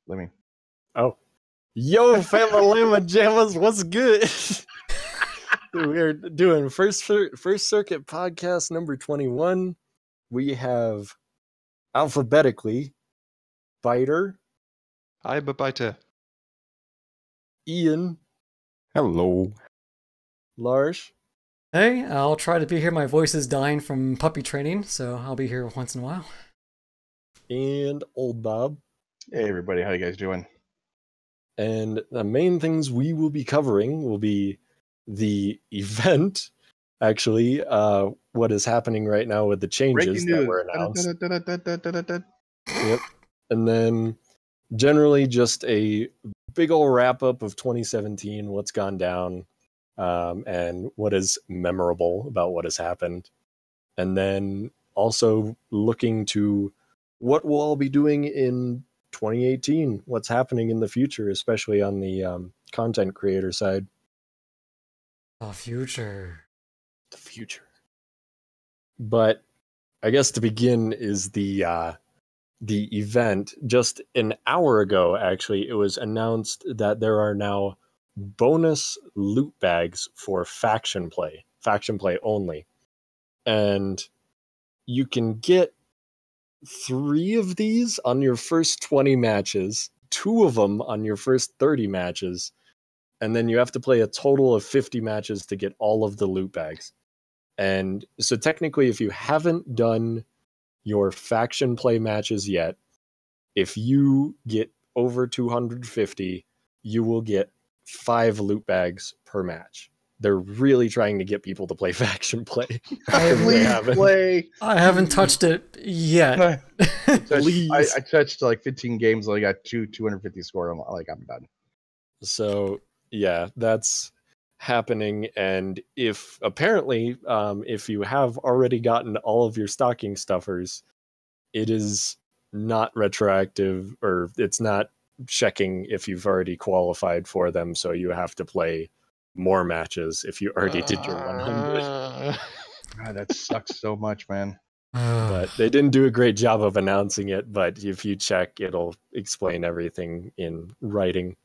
Let me. Oh. Yo, Family Jammas, what's good? We're doing First Circuit podcast number 21. We have alphabetically Biter. Hi, Biter. Ian. Hello. Larsh. Hey, I'll try to be here. My voice is dying from puppy training, so I'll be here once in a while. And Old Bob. Hey, everybody. How you guys doing? And the main things we will be covering will be the event, actually, what is happening right now with the changes that were announced. Yep. And then generally just a big ol' wrap-up of 2017, what's gone down, and what is memorable about what has happened. And then also looking to what we'll all be doing in 2018, what's happening in the future, especially on the content creator side. The future. The future. But I guess to begin is the event. Just an hour ago, actually, it was announced that there are now bonus loot bags for faction play only. And you can get 3 of these on your first 20 matches, 2 of them on your first 30 matches, and then you have to play a total of 50 matches to get all of the loot bags. And so technically, if you haven't done your faction play matches yet, if you get over 250, you will get 5 loot bags per match. They're really trying to get people to play faction play. I haven't touched it yet. I touched like 15 games. I got 250 score. I'm done. So yeah, that's happening. And if apparently, if you have already gotten all of your stocking stuffers, it is not retroactive, or it's not checking if you've already qualified for them. So you have to play more matches if you already did your 100. God, that sucks so much, man. But they didn't do a great job of announcing it, but if you check, it'll explain everything in writing.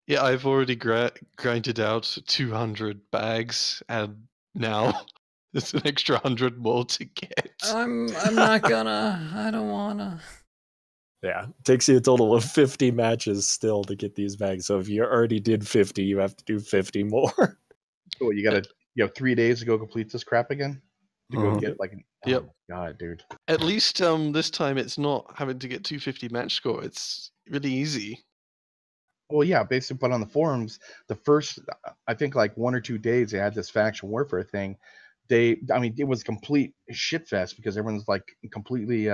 Yeah, I've already grinded out 200 bags, and now there's an extra 100 more to get. I'm not gonna. I don't wanna. Yeah, it takes you a total of 50 matches still to get these bags. So if you already did 50, you have to do 50 more. So you have 3 days to go complete this crap again? To go get Yep. Oh, God, dude. At least this time it's not having to get 250 match score. It's really easy. Well, yeah, basically, but on the forums, the first, I think, 1 or 2 days they had this faction warfare thing. It was complete shit fest because everyone's completely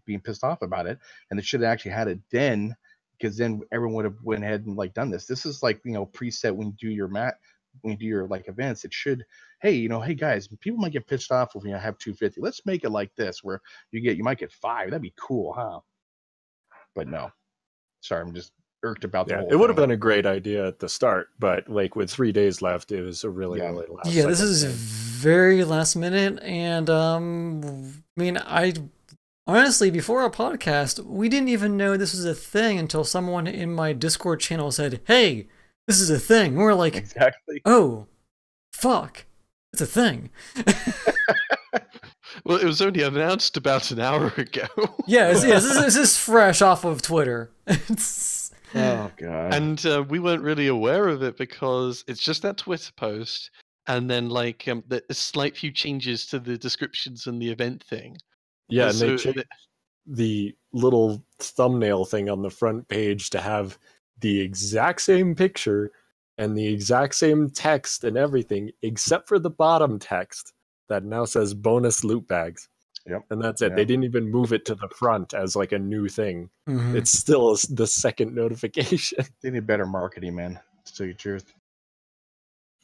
being pissed off about it, and they should have actually had it then, because then everyone would have went ahead and done this. This is preset when you do your events. It should, hey guys, people might get pissed off if we have 250. Let's make it like this, where you might get 5. That'd be cool, huh? But no, sorry, I'm just irked about the whole it would have thing. been a great idea at the start, but with 3 days left, it was a really last Yeah, this is thing. very last minute, and I honestly, before our podcast, we didn't even know this was a thing until someone in my Discord channel said, "Hey, this is a thing." And we're like, exactly. Oh, fuck, it's a thing. Well, it was only announced about an hour ago. This is fresh off of Twitter. Oh, God. And we weren't really aware of it because it's just that Twitter post, and then the slight few changes to the descriptions and the event thing. Yeah, and they changed the little thumbnail thing on the front page to have the exact same picture and the exact same text and everything, except for the bottom text that now says bonus loot bags. Yep. And that's it. Yep. They didn't even move it to the front as a new thing. Mm-hmm. It's still the second notification. They need better marketing, man, to tell you the truth.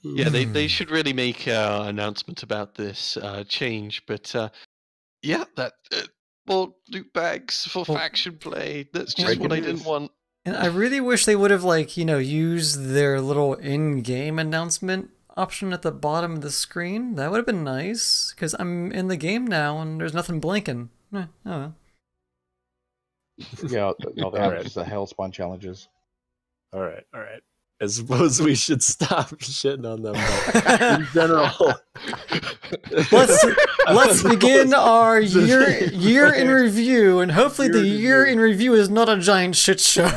Yeah, they should really make an announcement about this change. But yeah, loot bags for faction play. That's just what I didn't want. And I really wish they would have used their little in-game announcement option at the bottom of the screen. That would have been nice, because I'm in the game now and there's nothing blinking. Oh well. Yeah, no, they All have right. just the Hellspawn challenges. All right. I suppose we should stop shitting on them. But in general, let's begin our year in review, and hopefully the year in review is not a giant shit show.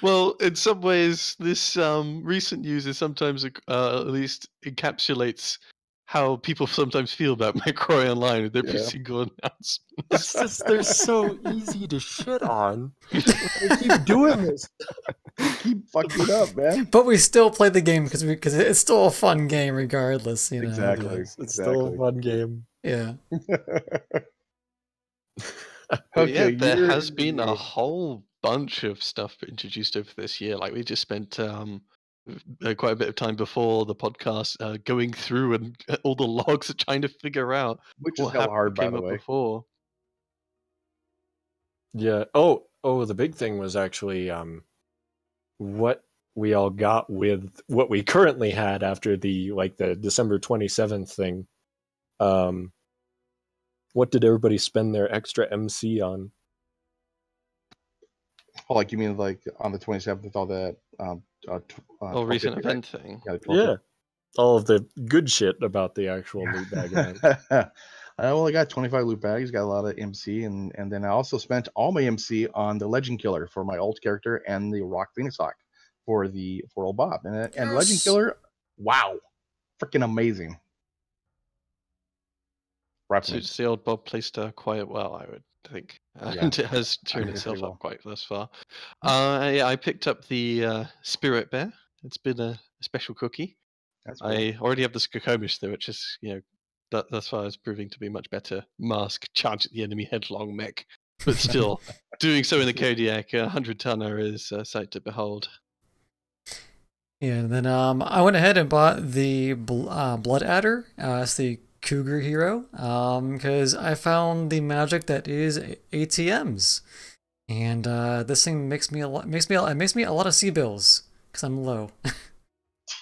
Well, in some ways, this recent news is sometimes at least encapsulates how people sometimes feel about Mechwarrior Online with every single announcement. It's just they're so easy to shit on. They keep doing this. Keep fucking it up, man. But we still play the game because it's still a fun game regardless. You know? Exactly. It's still a fun game. Yeah. Yeah, there has been a whole bunch of stuff introduced over this year. Like we just spent quite a bit of time before the podcast going through and all the logs and trying to figure out which is what hella hard, by came the up way. before. Yeah. Oh, the big thing was actually what we all got with what we currently had after the December 27th thing. What did everybody spend their extra MC on? Oh, like you mean like on the 27th with all that recent event thing. Yeah. All of the good shit about the actual loot bag event. I only got 25 loot bags, got a lot of MC, and then I also spent all my MC on the Legend Killer for my alt character and the Rock Phoenix Hawk for old Bob. And Legend Killer, wow, freaking amazing. Suits the old Bob playstyle quite well, I would think. And it has turned itself up quite thus far. I picked up the Spirit Bear. It's been a special cookie. That's cool. I already have the Skokomish though, which is, thus far is proving to be much better. Mask, charge at the enemy, headlong mech. But still, doing so in the Kodiak, 100-tonner is a sight to behold. Yeah, and then I went ahead and bought the Blood Adder. It's the Cougar hero, because I found the magic that is ATMs, and this thing makes me a lot of C-bills because I'm low.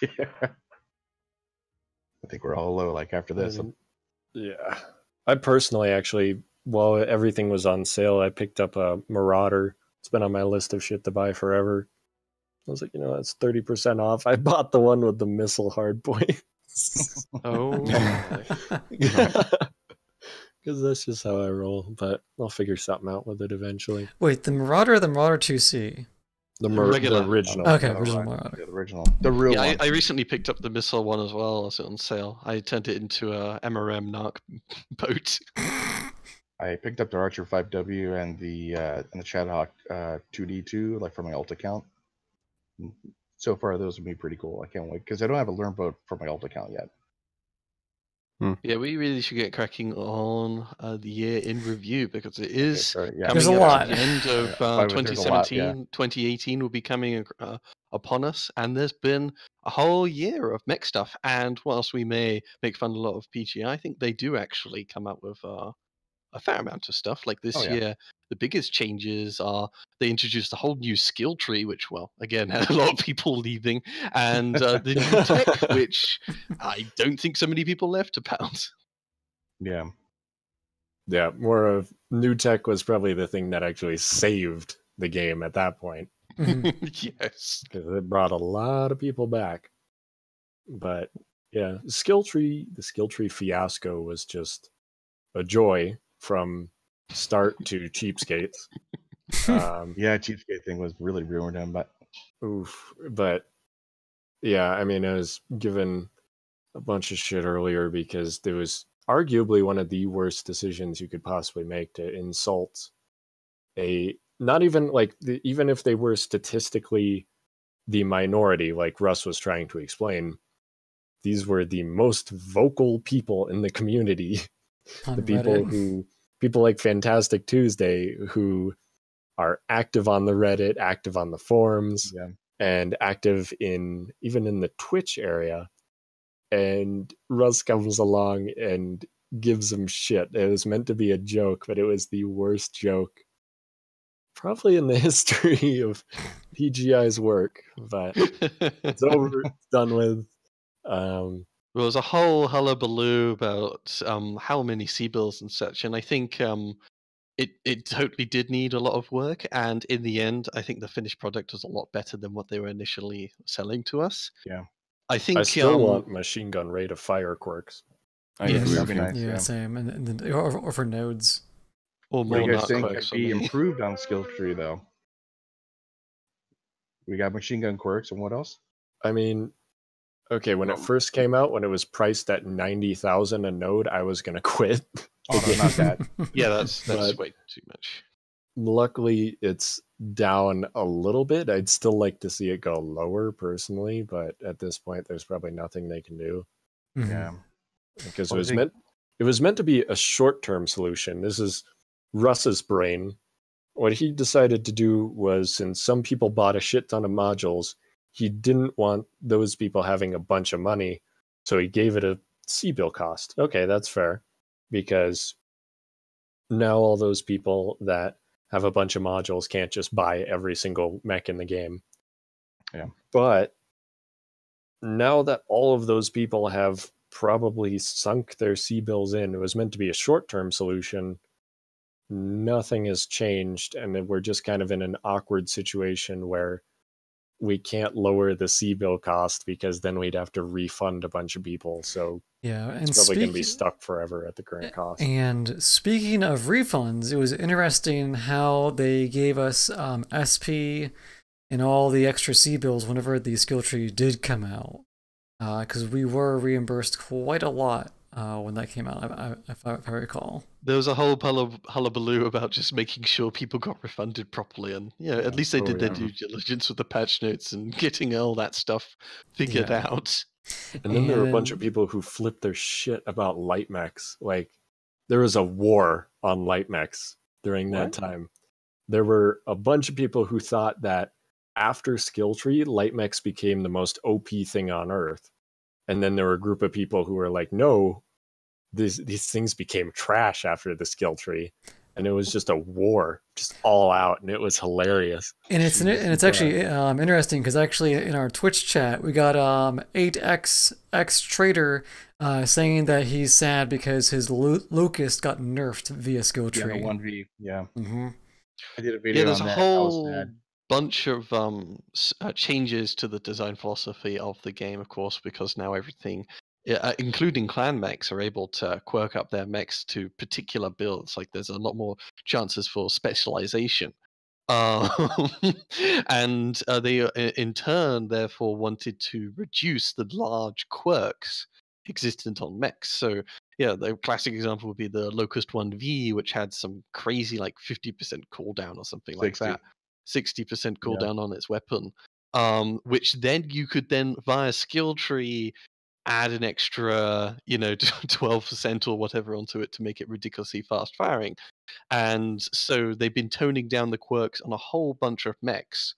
Yeah. I think we're all low like after this. Yeah. I personally actually, while everything was on sale, I picked up a Marauder. It's been on my list of shit to buy forever. I was like, that's 30% off. I bought the one with the missile hardpoint. Oh, because that's just how I roll. But I'll figure something out with it eventually. Wait, the Marauder or the Marauder 2C? The original. Okay, original Marauder. Yeah, the original, the real one. I recently picked up the missile one as well. It's on sale. I turned it into a MRM narc boat. I picked up the Archer 5W and the Shadowhawk 2D2, like for my alt account. So far, those would be pretty cool. I can't wait because I don't have a learn boat for my alt account yet. Yeah, we really should get cracking on the year in review because it is coming There's a lot. at the end of 2017. 2018 will be coming upon us, and there's been a whole year of mech stuff. And whilst we may make fun a lot of PGI, I think they do actually come out with a fair amount of stuff. Like this year, the biggest changes are they introduced a whole new skill tree, which, well, again, had a lot of people leaving, and the new tech, which I don't think so many people left about. Yeah. Yeah, more of new tech was probably the thing that actually saved the game at that point. Yes. Because it brought a lot of people back. But yeah, the skill tree fiasco was just a joy from start to cheapskates. Yeah, cheapskate thing was really ruined him, but yeah, I mean, I was given a bunch of shit earlier because there was arguably one of the worst decisions you could possibly make to insult not even even if they were statistically the minority, like Russ was trying to explain, these were the most vocal people in the community. The people like Fantastic Tuesday who are active on the Reddit, active on the forums, and active even in the Twitch area. And Russ comes along and gives them shit. It was meant to be a joke, but it was the worst joke probably in the history of PGI's work. But it's over, it's done with. There was a whole hullabaloo about how many C-bills and such, and I think it totally did need a lot of work. And in the end, I think the finished product was a lot better than what they were initially selling to us. Yeah. I think I still want machine gun rate of fire quirks. I Yes. agree That'd with be you. nice. Yeah, Yeah. same. And then, or for nodes. or What do more you guys nut think quirks could for be me. improved on skill tree though? We got machine gun quirks, and what else? I mean, okay, when it first came out, when it was priced at 90,000 a node, I was gonna quit. Oh no, not that. Yeah, that's But- way too much. Luckily, it's down a little bit. I'd still like to see it go lower personally, but at this point, there's probably nothing they can do Mhm. Yeah. because Well, I think- it was meant to be a short-term solution. This is Russ's brain. What he decided to do was, since some people bought a shit ton of modules, he didn't want those people having a bunch of money, so he gave it a C-bill cost. Okay, that's fair, because now all those people that have a bunch of modules can't just buy every single mech in the game. Yeah. But now that all of those people have probably sunk their C-bills in, it was meant to be a short-term solution. Nothing has changed, and we're just kind of in an awkward situation where we can't lower the C-bill cost because then we'd have to refund a bunch of people. So Yeah, and it's probably going to be stuck forever at the current cost. And speaking of refunds, it was interesting how they gave us SP and all the extra C bills whenever the skill tree did come out, because we were reimbursed quite a lot when that came out, if I recall. There was a whole hullabaloo about just making sure people got refunded properly, and at least they did their due diligence with the patch notes and getting all that stuff figured Yeah. out. And then there were a bunch of And- people who flipped their shit about light mechs. Like, there was a war on light mechs during that time. There were a bunch of people who thought that after skill tree, light mechs became the most OP thing on earth. And then there were a group of people who were like, no, these things became trash after the skill tree. And it was just a war, just all out, and it was hilarious. And it's actually interesting because actually in our Twitch chat we got 8xx Trader saying that he's sad because his Locust got nerfed via skill Yeah, tree. the 1v. Yeah. Mm-hmm. I did a video There's on a that. I was whole sad. bunch of changes to the design philosophy of the game, of course, because now everything, including clan mechs, are able to quirk up their mechs to particular builds. Like there's a lot more chances for specialization. And they, in turn, therefore wanted to reduce the large quirks existent on mechs. So, yeah, the classic example would be the Locust 1V, which had some crazy, like 50% cooldown or something like 60. that. 60% Yeah. cooldown on its weapon. Which then you could then, via skill tree, add an extra, 12% or whatever onto it to make it ridiculously fast firing. And so they've been toning down the quirks on a whole bunch of mechs.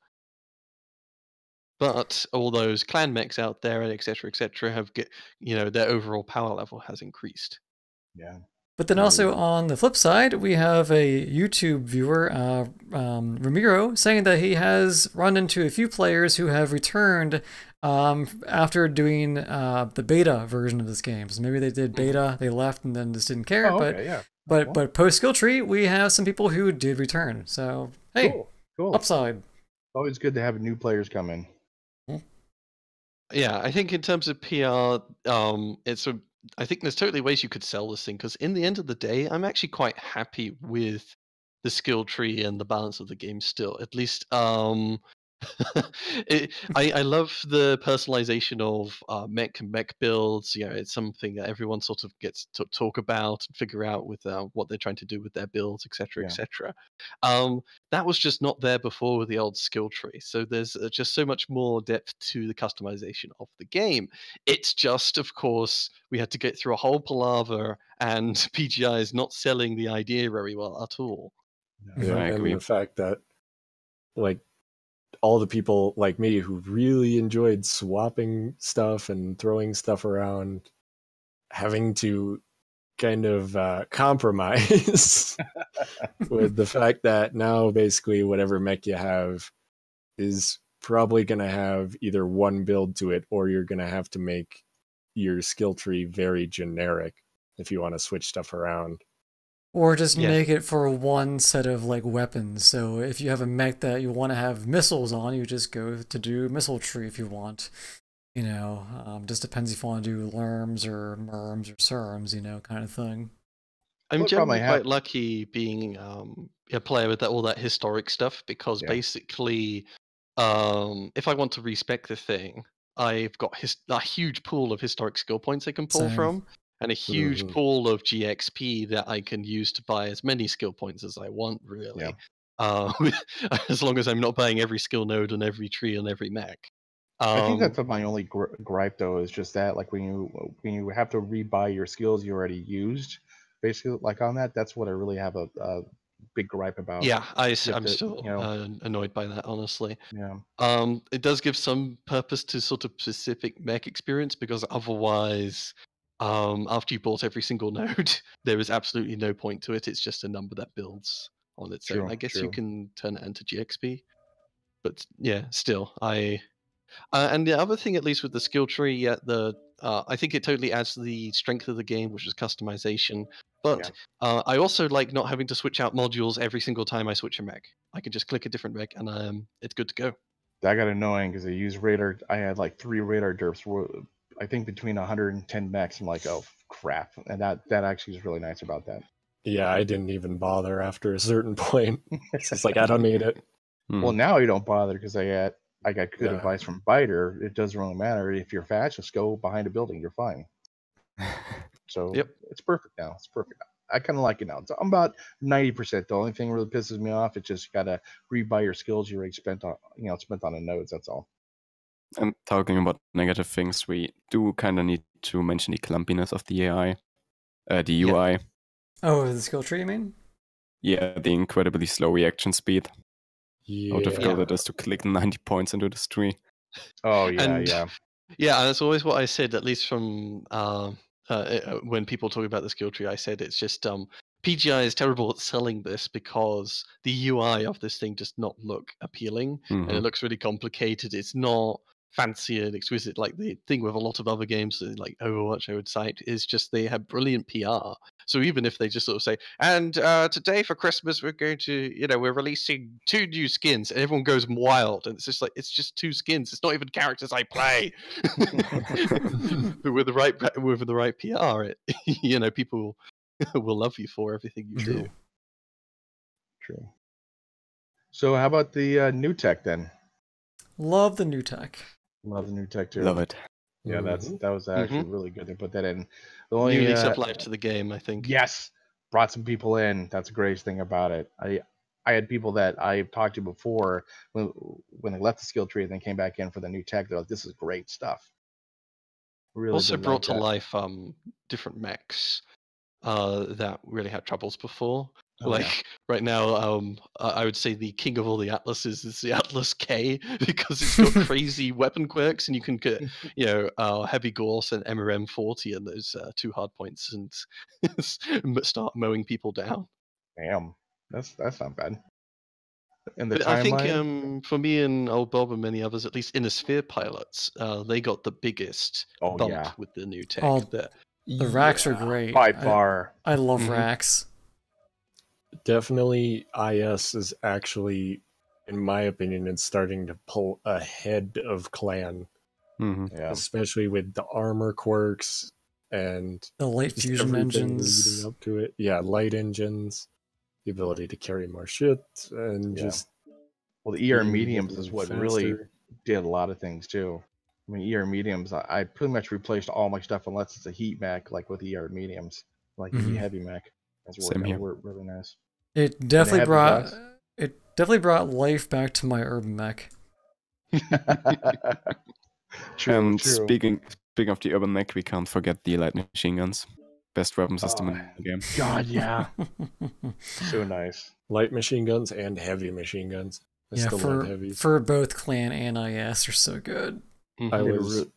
But all those clan mechs out there, and et cetera, have their overall power level has increased. Yeah. But then also on the flip side, we have a YouTube viewer, Ramiro, saying that he has run into a few players who have returned after doing the beta version of this game. So maybe they did beta, they left, and then just didn't care. Oh, okay, yeah. But post skill tree, we have some people who did return. So hey, Cool. upside. Always good to have new players come in. Yeah, I think in terms of PR, I think there's totally ways you could sell this thing, because in the end of the day, I'm actually quite happy with the skill tree and the balance of the game still. At least, I love the personalization of mech builds. It's something that everyone sort of gets to talk about and figure out with what they're trying to do with their builds, etc., etc. That was just not there before with the old skill tree. So there's just so much more depth to the customization of the game. It's just, of course, we had to get through a whole palaver, and PGI is not selling the idea very well at all. Yeah, I and agree. the fact that, like, all the people like me who really enjoyed swapping stuff and throwing stuff around, having to kind of compromise with the fact that now basically whatever mech you have is probably going to have either one build to it, or you're going to have to make your skill tree very generic if you want to switch stuff around. Or just Yeah. make it for one set of like weapons. So if you have a mech that you want to have missiles on, you just go to do missile tree if you want. You know, just depends if you want to do lerms or merms or serms, you know, kind of thing. I'm What problem I generally quite have- lucky being a player with all that historic stuff because Yeah. basically, if I want to respec the thing, I've got a huge pool of historic skill points I can pull Same. from, and a huge Mhm. pool of GXP that I can use to buy as many skill points as I want, really. As long as I'm not buying every skill node and every tree and every mech. I think that's my only gripe though, is just that like when you have to rebuy your skills you already used, basically like on that's what I really have a big gripe about. Yeah, I'm to, still you know, annoyed by that, honestly. Yeah. It does give some purpose to sort of specific mech experience because otherwise, after you bought every single node, there is absolutely no point to it. It's just a number that builds on its own. True, I guess you true. can turn it into GXP, but yeah, still, and the other thing, at least with the skill tree, I think it totally adds to the strength of the game, which is customization. But I also like not having to switch out modules every single time I switch a mech. I can just click a different mech, and it's good to go. That got annoying because I used radar. I had like 3 radar derps. I think between 110 mechs. I'm like, oh crap, and that actually is really nice about that. Yeah, I didn't even bother after a certain point. It's just like, I don't need it. Well, now you don't bother because I got good Yeah. advice from Biter. It doesn't really matter if you're fast. Just go behind a building. You're fine. So Yep. It's perfect now. It's perfect. I kind of like it now. So I'm about 90%. The only thing that really pisses me off, it's just gotta rebuy your skills you already spent on the nodes. That's all. And talking about negative things, we do kind of need to mention the clumpiness of the AI, the UI. Oh, the skill tree, you mean? Yeah, the incredibly slow reaction speed. Yeah. How difficult it is to click 90 points into this tree. Oh yeah, And- yeah. Yeah, that's always what I said, at least from when people talk about the skill tree. I said it's just PGI is terrible at selling this because the UI of this thing does not look appealing, and it looks really complicated. It's not fancy and exquisite like the thing with a lot of other games like Overwatch, I would cite, is just they have brilliant PR. So even if they just sort of say, and today for Christmas we're going to, we're releasing 2 new skins, and everyone goes wild, and it's just like, it's just 2 skins. It's not even characters I play. But with the right PR, people will love you for everything you do. True. So how about the new tech then? Love the new tech. Love the new tech too. Love it. Yeah, Mhm. that was actually really good to put that in. The only New lease of life to the game, I think. yes, brought some people in. That's the greatest thing about it. I had people that I've talked to before when they left the skill tree and then came back in for the new tech. They're like, "This is great stuff." Really Also did brought like to that. life different mechs that really had troubles before. Oh, Like yeah. right now, I would say the king of all the atlases is the Atlas K because it's got crazy weapon quirks, and you can get heavy Gorse and MRM 40 and those 2 hard points and start mowing people down. Damn, that's not bad. In the But I think timeline, for me and old Bob and many others, at least Innosphere pilots, they got the biggest Oh, bump yeah. with the new tech. Oh, that The racks are Yeah. great. by far. I love Mhm. racks. Definitely, IS is actually, in my opinion, it's starting to pull ahead of Clan, Yeah. especially with the armor quirks and The light just fusion everything engines. leading up to it. Yeah, light engines, the ability to carry more shit, and Yeah. just Well, the ER being mediums able is to what faster. really did a lot of things too. I mean, ER mediums, I pretty much replaced all my stuff unless it's a heat mech, like with ER mediums, like the Mhm. heavy mech. That's Same here. worked really nice. It definitely had the brought glass. life back to my urban mech. True, And true. speaking of the urban mech, we can't forget the light machine guns. Best weapon system in the game. God, yeah, so nice. Light machine guns and heavy machine guns. I Yeah, still love heavies. for both Clan and IS are so good. Mhm. I They was re-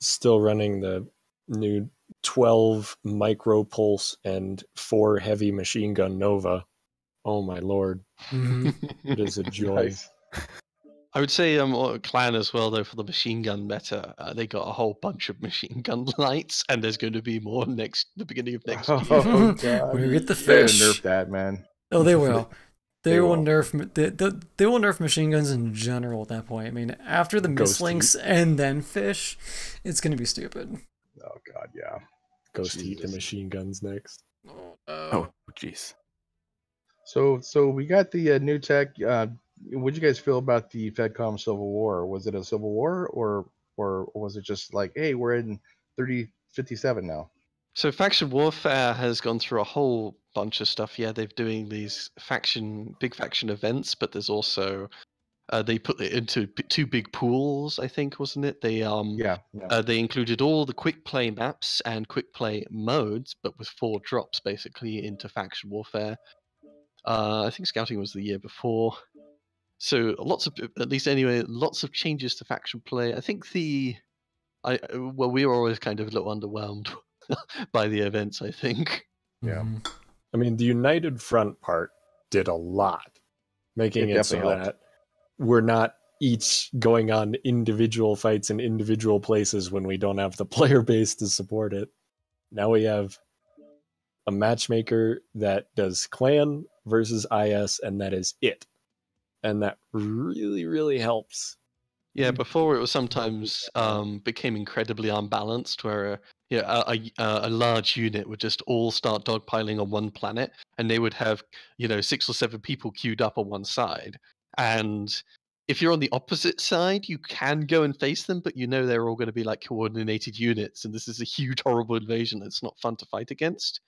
still running the new 12 micro pulse and 4 heavy machine gun Nova. Oh my lord, Mhm. it is a joy. Nice. I would say Clan as well, though, for the machine gun meta. They got a whole bunch of machine gun lights, and there's going to be more the beginning of next year. Oh god, When we get the they're gonna fish. nerf that, man. Oh, they will. They will will. they will nerf machine guns in general at that point. I mean, after the Ghost mislinks and then fish, it's gonna be stupid. Oh god, yeah. Ghost Heat the Jesus. machine guns next. Oh, jeez. So we got the new tech. What did you guys feel about the FedCom Civil War? Was it a civil war, or was it just like, hey, we're in 3057 now? So faction warfare has gone through a whole bunch of stuff. Yeah, they're doing these big faction events, but there's also they put it into two big pools, I think, wasn't it? They Yeah. they included all the quick play maps and quick play modes, but with 4 drops basically into faction warfare. I think scouting was the year before. So lots of, at least anyway, lots of changes to faction play. I think we were always kind of a little underwhelmed by the events, I think. Yeah. Mhm. I mean, the United Front part did a lot, making It it so definitely helped. that we're not each going on individual fights in individual places when we don't have the player base to support it. Now we have a matchmaker that does clan versus IS, and that is it. And that really, really helps. Yeah, before it was sometimes became incredibly unbalanced, where a large unit would just all start dogpiling on one planet, and they would have 6 or 7 people queued up on one side. And if you're on the opposite side, you can go and face them, but they're all going to be like coordinated units, and this is a huge, horrible invasion that's not fun to fight against.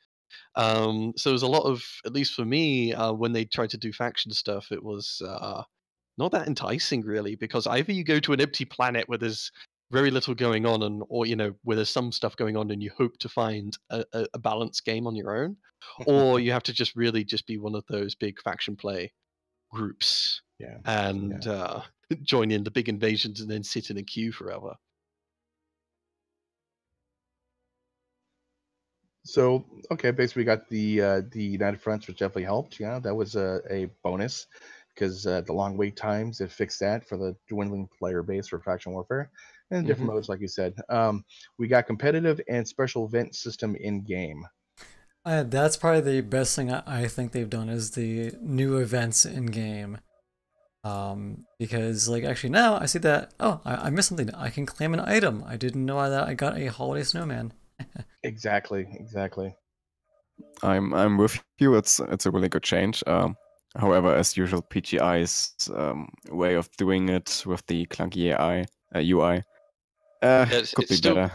So there's a lot of, at least for me, when they tried to do faction stuff, it was not that enticing, really, because either you go to an empty planet where there's very little going on, or where there's some stuff going on, and you hope to find a balanced game on your own, or you have to just really just be one of those big faction play groups Yeah. and join in the big invasions and then sit in a queue forever. So okay, basically we got the United Fronts, which definitely helped. Yeah, that was a bonus because the long wait times, it fixed that for the dwindling player base for faction warfare and different modes, like you said. We got competitive and special event system in game. That's probably the best thing I think they've done is the new events in game. Because actually now I see that I missed something. I can claim an item. I didn't know that I got a holiday snowman. Exactly. I'm with you. It's a really good change. However, as usual, PGI's way of doing it with the clunky AI UI could be still better.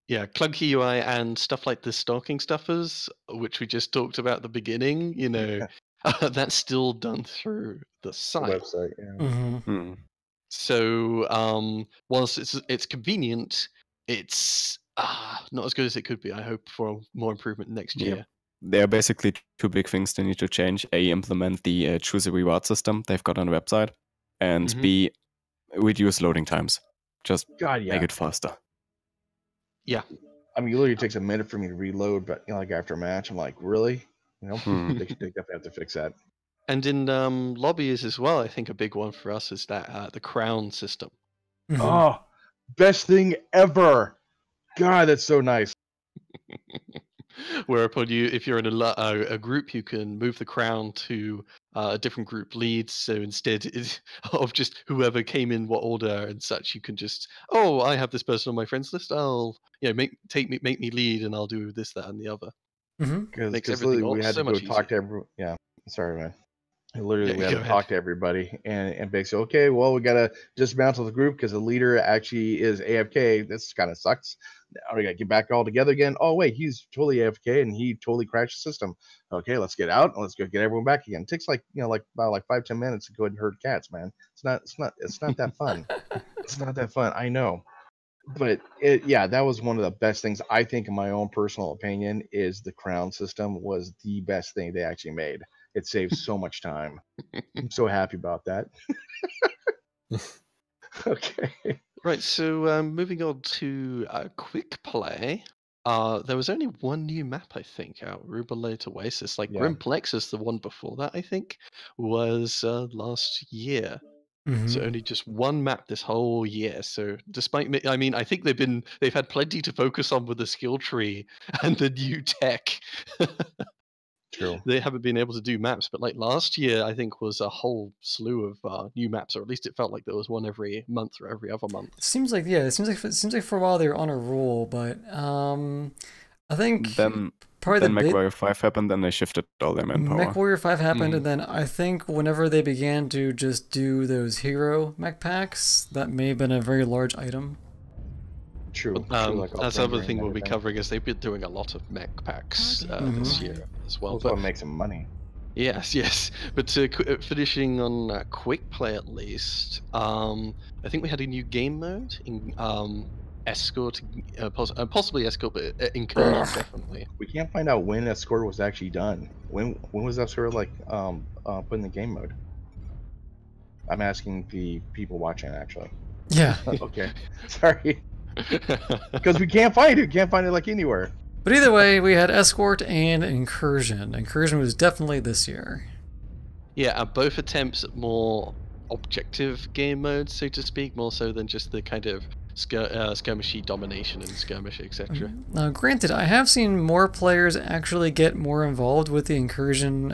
Yeah, clunky UI and stuff like the stalking stuffers, which we just talked about at the beginning, that's still done through the The site. website. Yeah. Mm-hmm. So, whilst it's convenient, it's not as good as it could be. I hope for more improvement next Yep. year. There are basically 2 big things they need to change. A, implement the choose a reward system they've got on the website, and Mhm. B, reduce loading times. Just God, yeah. make it faster. Yeah. I mean, it literally takes a minute for me to reload, but like after a match, I'm like, really? Hmm. They definitely have to fix that. And in lobbies as well, I think a big one for us is that the crown system. Mhm. Oh, best thing ever! God, that's so nice. Whereupon if you're in a group, you can move the crown to a different group lead. So instead of just whoever came in what order and such, you can just, I have this person on my friends list. I'll make me lead, and I'll do this, that, and the other. Mm-hmm. Makes Because everything we had so to go much talk easier. to everyone. Yeah, sorry, man. Literally, Yeah, we had go to ahead. talk to everybody and basically, okay, well, we got to dismantle the group because the leader actually is AFK. This kind of sucks. Now we got to get back all together again. Oh, wait, he's totally AFK and he totally crashed the system. Okay, let's get out and let's go get everyone back again. It takes about 5-10 minutes to go ahead and herd cats, man. It's not that fun. It's not that fun. I know. But that was one of the best things. I think, in my own personal opinion, is the crown system was the best thing they actually made. It saves so much time. I'm so happy about that. Okay. Right, so moving on to quick play. There was only one new map, I think, out, Rubalate Oasis. Yeah. Grim Plexus, the one before that, I think, was last year. So only just one map this whole year. So despite I mean, I think they've had plenty to focus on with the skill tree and the new tech. True. They haven't been able to do maps, but like last year, I think was a whole slew of new maps, or at least it felt like there was one every month or every other month. It seems like it seems like for a while they were on a roll, but I think Then Mechwarrior 5 happened, and they shifted all their manpower. Mechwarrior 5 happened, and then I think whenever they began to just do those hero mech packs, that may have been a very large item. True. Like that's another thing we'll be covering, is they've been doing a lot of mech packs this year as well. But make some money. Yes. But finishing on quick play at least, I think we had a new game mode in Escort, possibly Escort, but Incursion definitely. We can't find out when Escort was actually done. When was Escort like put in the game mode? I'm asking the people watching actually. Yeah. Okay. Sorry. Because we can't find it. Can't find it like anywhere. But either way, we had Escort and Incursion. Incursion was definitely this year. Yeah, both attempts at more objective game modes, so to speak, more so than just the kind of skirmishy domination and skirmish, etc. Now, granted, I have seen more players actually get more involved with the Incursion,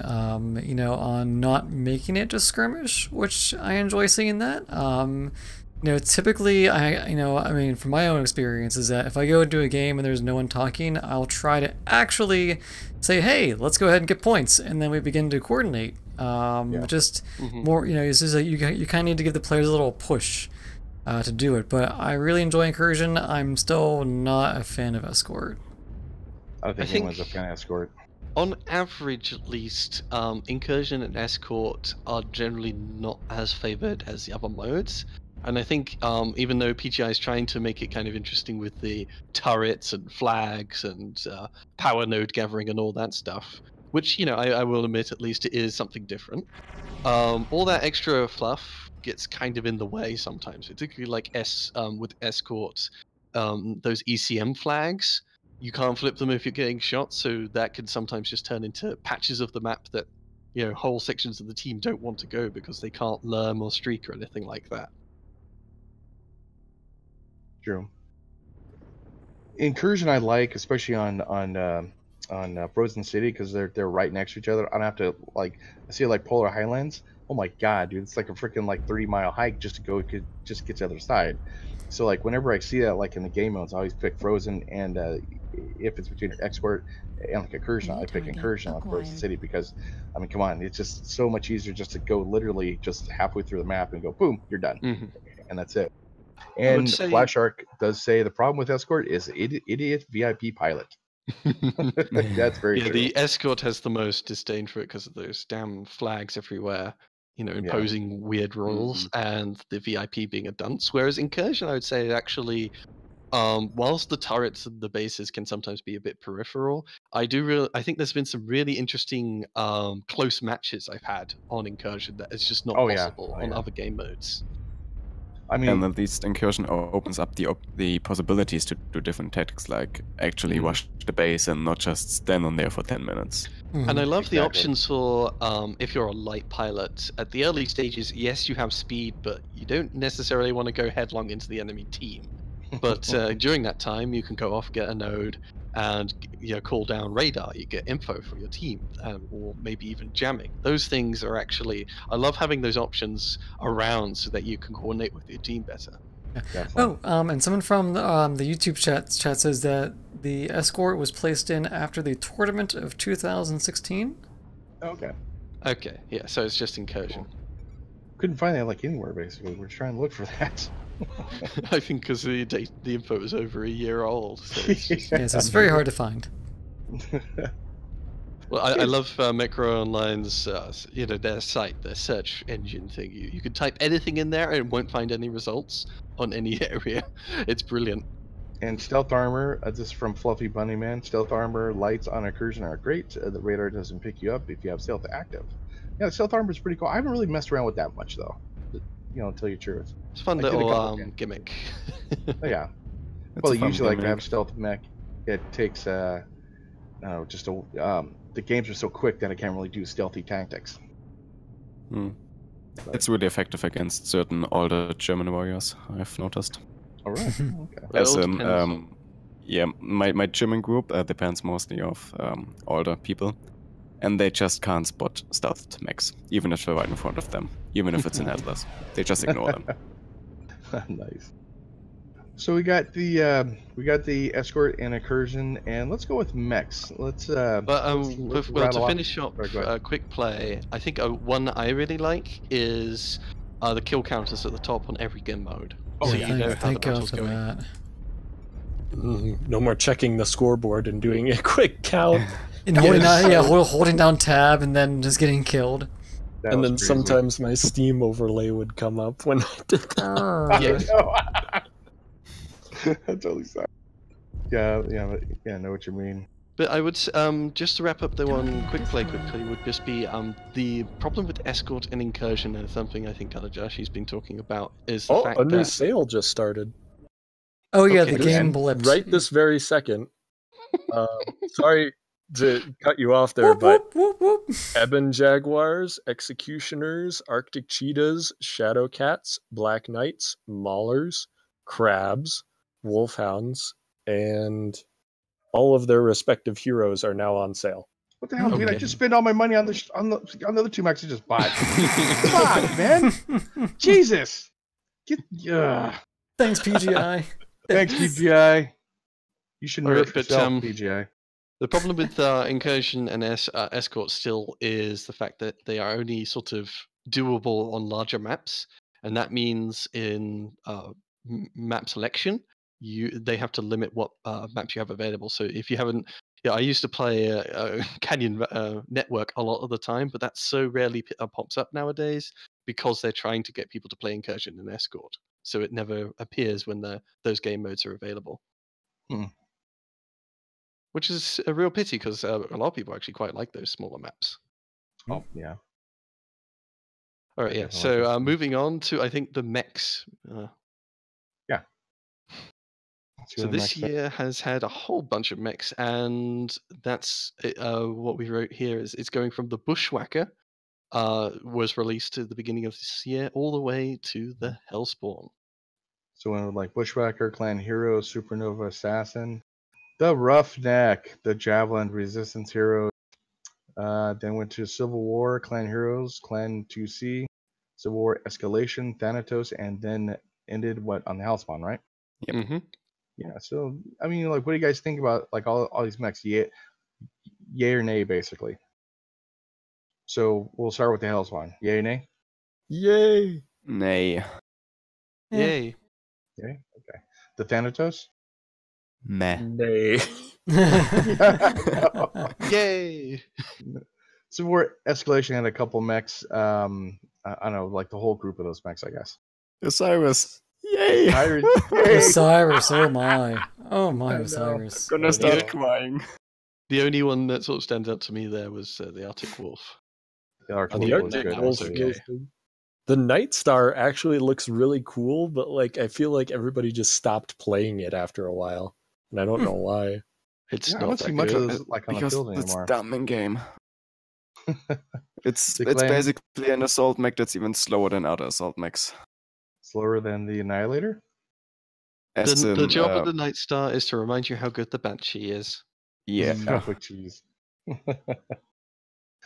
you know, on not making it just skirmish, which I enjoy seeing that. You know, typically, I mean, from my own experience, is that if I go into a game and there's no one talking, I'll try to actually say, hey, let's go ahead and get points, and then we begin to coordinate. Just more, you know, it's just like you kind of need to give the players a little push to do it. But I really enjoy Incursion. I'm still not a fan of Escort. I don't think anyone's a fan of Escort. On average, at least, Incursion and Escort are generally not as favored as the other modes. And I think even though PGI is trying to make it kind of interesting with the turrets and flags and power node gathering and all that stuff, which, you know, I will admit at least it is something different, all that extra fluff gets kind of in the way sometimes, particularly like with Escort, those ECM flags, you can't flip them if you're getting shot, so that can sometimes just turn into patches of the map that, you know, whole sections of the team don't want to go because they can't lurm or streak or anything like that. True. Incursion I like, especially on Frozen City, because they're right next to each other. I don't have to I see like Polar Highlands. Oh my god, dude, it's like a freaking 30-mile hike just to go just get to the other side. So like whenever I see that like in the game modes, I always pick Frozen, and if it's between Export and like Incursion, I pick Incursion on Frozen City, because I mean, come on, it's just so much easier just to go literally just halfway through the map and go boom, you're done, and that's it. And Flash Arc does say the problem with Escort is idiot VIP pilot. That's very true. The Escort has the most disdain for it because of those damn flags everywhere, you know, imposing weird rules, and the VIP being a dunce. Whereas Incursion, I would say, actually, whilst the turrets and the bases can sometimes be a bit peripheral, I think there's been some really interesting close matches I've had on Incursion that is just not possible on other game modes. I mean, and at least Incursion opens up the possibilities to do different tactics, like actually rush the base and not just stand on there for 10 minutes. And I love the options for if you're a light pilot. At the early stages, yes, you have speed, but you don't necessarily want to go headlong into the enemy team. But during that time, you can go off, get a node, and call down radar. You get info for your team, or maybe even jamming. Those things are actually, I love having those options around so that you can coordinate with your team better. Oh, and someone from the YouTube chat says that the Escort was placed in after the tournament of 2016. Okay. Okay, yeah, so it's just Incursion. Couldn't find that like anywhere, basically. We're trying to look for that. I think because the info was over a year old. So it's just... Yes, it's very hard to find. Well, I love Mechwarrior Online's, their site, their search engine thing. You can type anything in there and it won't find any results on any area. It's brilliant. And stealth armor, this is from Fluffy Bunny Man. Stealth armor lights on Incursion are great. The radar doesn't pick you up if you have stealth active. Yeah, the stealth armor is pretty cool. I haven't really messed around with that much though. To tell you the truth. It's a fun little gimmick. Oh, yeah. Well, usually like to have stealth mech. It takes the games are so quick that I can't really do stealthy tactics. It's really effective against certain older German warriors, I've noticed. All right. Okay. Well, As it all in, depends. yeah, my German group depends mostly of older people, and they just can't spot stealthed mechs, even if they're right in front of them, even if it's an Atlas. They just ignore them. Nice. So we got the escort and incursion, and let's go with mechs. Let's But let's well, to rattle off- finish up Sorry, go ahead. a quick play, I think one that I really like is the kill counters at the top on every game mode. Oh, so yeah. you know how the Thank God battle's for going. that. No more checking the scoreboard and doing a quick count. And holding down tab and then just getting killed. That And was then crazy. sometimes my Steam overlay would come up when I did that. Yeah. That totally sucks. Yeah, I know what you mean. But I would just to wrap up the one quick play quickly would just be the problem with escort and incursion, and something I think Kalajashi's been talking about is the Oh, fact a new that sale just started. Oh yeah, Okay, the game and blipped. Right this very second. Sorry to cut you off there, Whoop, but whoop, whoop, whoop. Ebon Jaguars, Executioners, Arctic Cheetahs, Shadow Cats, Black Knights, Maulers, Crabs, Wolfhounds, and all of their respective heroes are now on sale. What the hell, dude? I Okay. just spent all my money on the other two mechs I just bought. Fuck, man. Jesus. Thanks, PGI. Thanks, PGI. You should Alright, nerf but, yourself, PGI. the problem with incursion and escort still is the fact that they are only sort of doable on larger maps, and that means in map selection, they have to limit what maps you have available. So if you haven't, I used to play Canyon Network a lot of the time, but that so rarely pops up nowadays because they're trying to get people to play incursion and escort, so it never appears when those game modes are available. Which is a real pity because a lot of people actually quite like those smaller maps. Oh, yeah. All right, I yeah. definitely like So those moving on to, I think, the mechs. So this year has had a whole bunch of mechs, and that's what we wrote here. Is it's going from the Bushwhacker, was released at the beginning of this year, all the way to the Hellspawn. So when like Bushwhacker, Clan Hero, Supernova Assassin, the Roughneck, the Javelin Resistance Hero, then went to Civil War, Clan Heroes, Clan 2C, Civil War Escalation, Thanatos, and then ended on the Hellspawn, right? Yep. Mm-hmm. Yeah. So I mean, like, what do you guys think about like all these mechs? Yay or nay, basically. So we'll start with the Hellspawn. Yay or nay? Yay! Nay. Yay! Yay. Okay. The Thanatos. Meh. Nay. Yay! Civil War Escalation had a couple mechs. I don't know, like the whole group of those mechs, I guess. Osiris. Yay! Osiris, oh my. Oh I my, know. Osiris. I'm gonna start crying. The only one that sort of stands out to me there was the Arctic Wolf. The Arctic The Wolf was Arctic good. Wolf Also, was good. The Night Star actually looks really cool, but like I feel like everybody just stopped playing it after a while, and I don't know why. It's Yeah, I not don't that see much good. of this like on the Because field it's anymore. dumb in game. It's The it's Clan- basically an assault mech that's even slower than other assault mechs. Slower than the Annihilator. As The in, job of the Night Star is to remind you how good the Banshee is. yeah. Catholic cheese.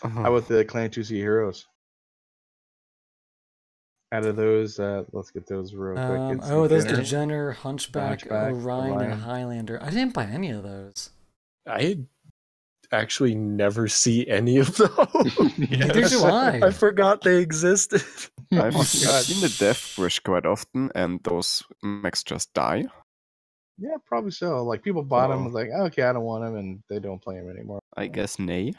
How about the Clan 2C heroes? Out of those, let's get those real quick. It's There's Degener, Degener, Hunchback, Hunchback, Orion, Orion. and Highlander. I didn't buy any of those. I actually never see any of those. Neither do I. I forgot they existed. I've God. seen the Death Wish quite often, and those mechs just die. Yeah, probably so. Like people bought them, Oh. was like, okay, I don't want them, and they don't play them anymore. I guess nay.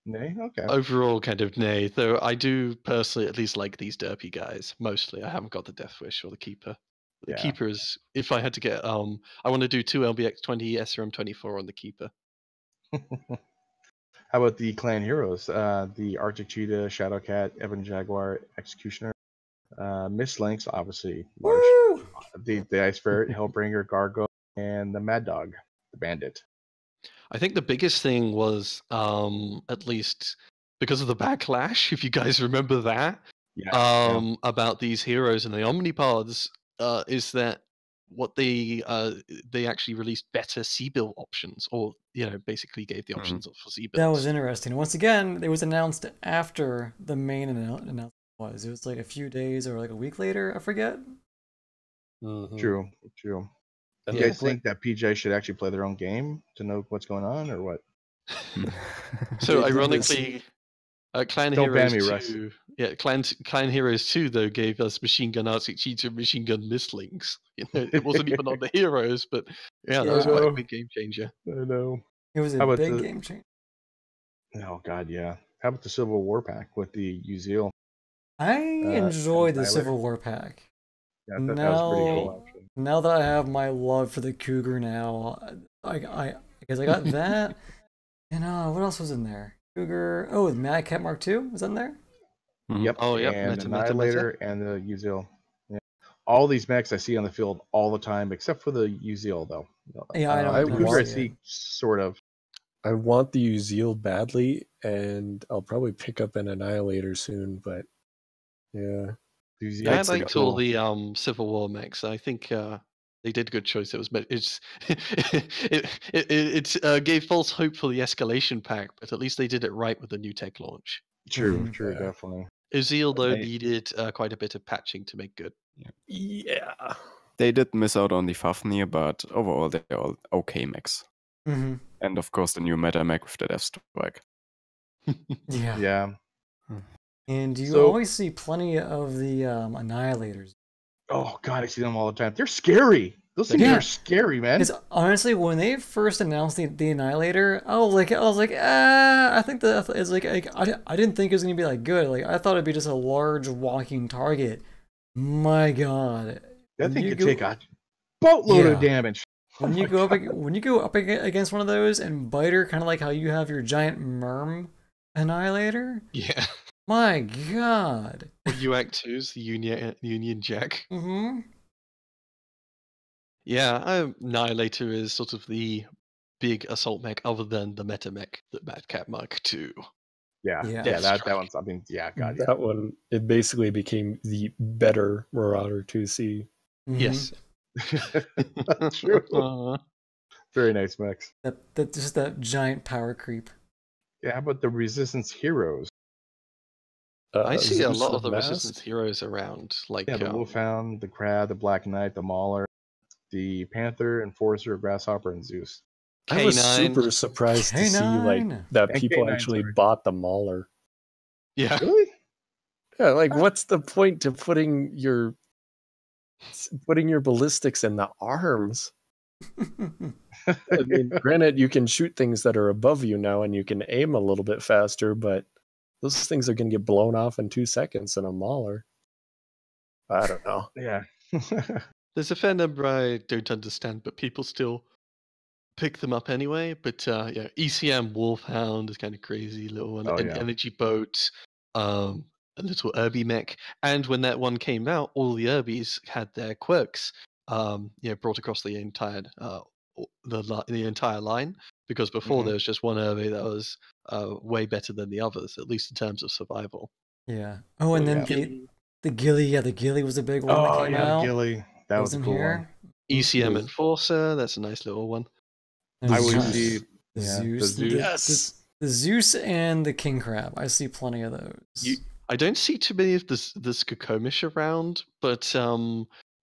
Nay, okay. Overall, kind of nay. Though I do personally at least like these derpy guys. Mostly, I haven't got the Death Wish or the Keeper. The Yeah. Keeper is, if I had to get, I want to do 2 LBX-20, SRM-24 on the Keeper. How about the Clan heroes? The Arctic Cheetah, Shadowcat, Ebon Jaguar, Executioner, Miss Lynx, obviously, Larsh, Woo! the Ice Ferret, Hellbringer, Gargoyle, and the Mad Dog, the Bandit. I think the biggest thing was, at least because of the backlash, if you guys remember that, about these heroes and the omnipods is that what they actually released better C-build options, or basically gave the options for C-builds. That was interesting. Once again, it was announced after the main announcement was. It was like a few days or like a week later. I forget. True. And you guys think that PJ should actually play their own game to know what's going on, or what? So ironically, Clan Don't ban Heroes me, 2, Clan Heroes 2 though gave us machine gun Arctic cheats and machine gun mistlings. It wasn't even on the heroes, but that was quite a big game changer. I know. It was a big game changer. Oh God, yeah. How about the Civil War pack with the Uziel? I enjoyed the Civil War pack. Yeah, I thought that was pretty cool. Actually. Now that I have my love for the Cougar now, I guess I got that. And what else was in there? Cougar. Oh, the Mad Cat Mark II was in there. Yep. Oh, yep. And the Annihilator and the Uziel. Yeah. All these mechs I see on the field all the time, except for the Uziel, though. Yeah, I the Cougar I see sort of. I want the Uziel badly, and I'll probably pick up an Annihilator soon. But yeah, I liked all the Civil War mechs. I think they did a good choice. It gave false hope for the escalation pack, but at least they did it right with the new tech launch. True, definitely. Uziel though needed quite a bit of patching to make good. Yeah. They did miss out on the Fafnir, but overall they're all okay mechs. And of course the new meta mech with the Death Strike. Yeah. And you always see plenty of the Annihilators. Oh God, I see them all the time. They're scary. Those things are scary, man. Because honestly, when they first announced the Annihilator, I was like, I think that it's like I didn't think it was gonna be like good. Like I thought it'd be just a large walking target. My God, that thing could take a boatload of damage. When you go up against one of those and biter, kind of like how you have your giant Merm Annihilator. Yeah. My God. UAC2's the Union Jack. Yeah, Annihilator is sort of the big assault mech other than the meta mech, the Mad Cat Mark II. Yeah, that one's, I mean, God, that one, it basically became the better Marauder 2C. Yes. That's true. Very nice mechs. Just that giant power creep. Yeah, how about the Resistance heroes? I see a lot of the Resistance heroes around. Like the Wolfhound, the Crab, the Black Knight, the Mauler, the Panther, Enforcer, Grasshopper, and Zeus. K9. I was super surprised to see that people actually bought the Mauler. Yeah. Really? Yeah, like what's the point to putting your ballistics in the arms? I mean, granted, you can shoot things that are above you now and you can aim a little bit faster, but those things are going to get blown off in 2 seconds in a Mauler. I don't know. Yeah. There's a fair number I don't understand, but people still pick them up anyway. But ECM Wolfhound is kind of crazy, little one. Energy Boat, a little Irby mech. And when that one came out, all the Irbies had their quirks brought across the entire the entire line. Because before there was just one Irby that was way better than the others, at least in terms of survival. Yeah. Oh, and then the Ghillie, the Ghillie was a big one that came out. The Ghillie. That was a cool one. ECM Enforcer, that's a nice little one. I would see the Zeus. The Zeus and the King Crab. I see plenty of those. I don't see too many of the Skokomish around, but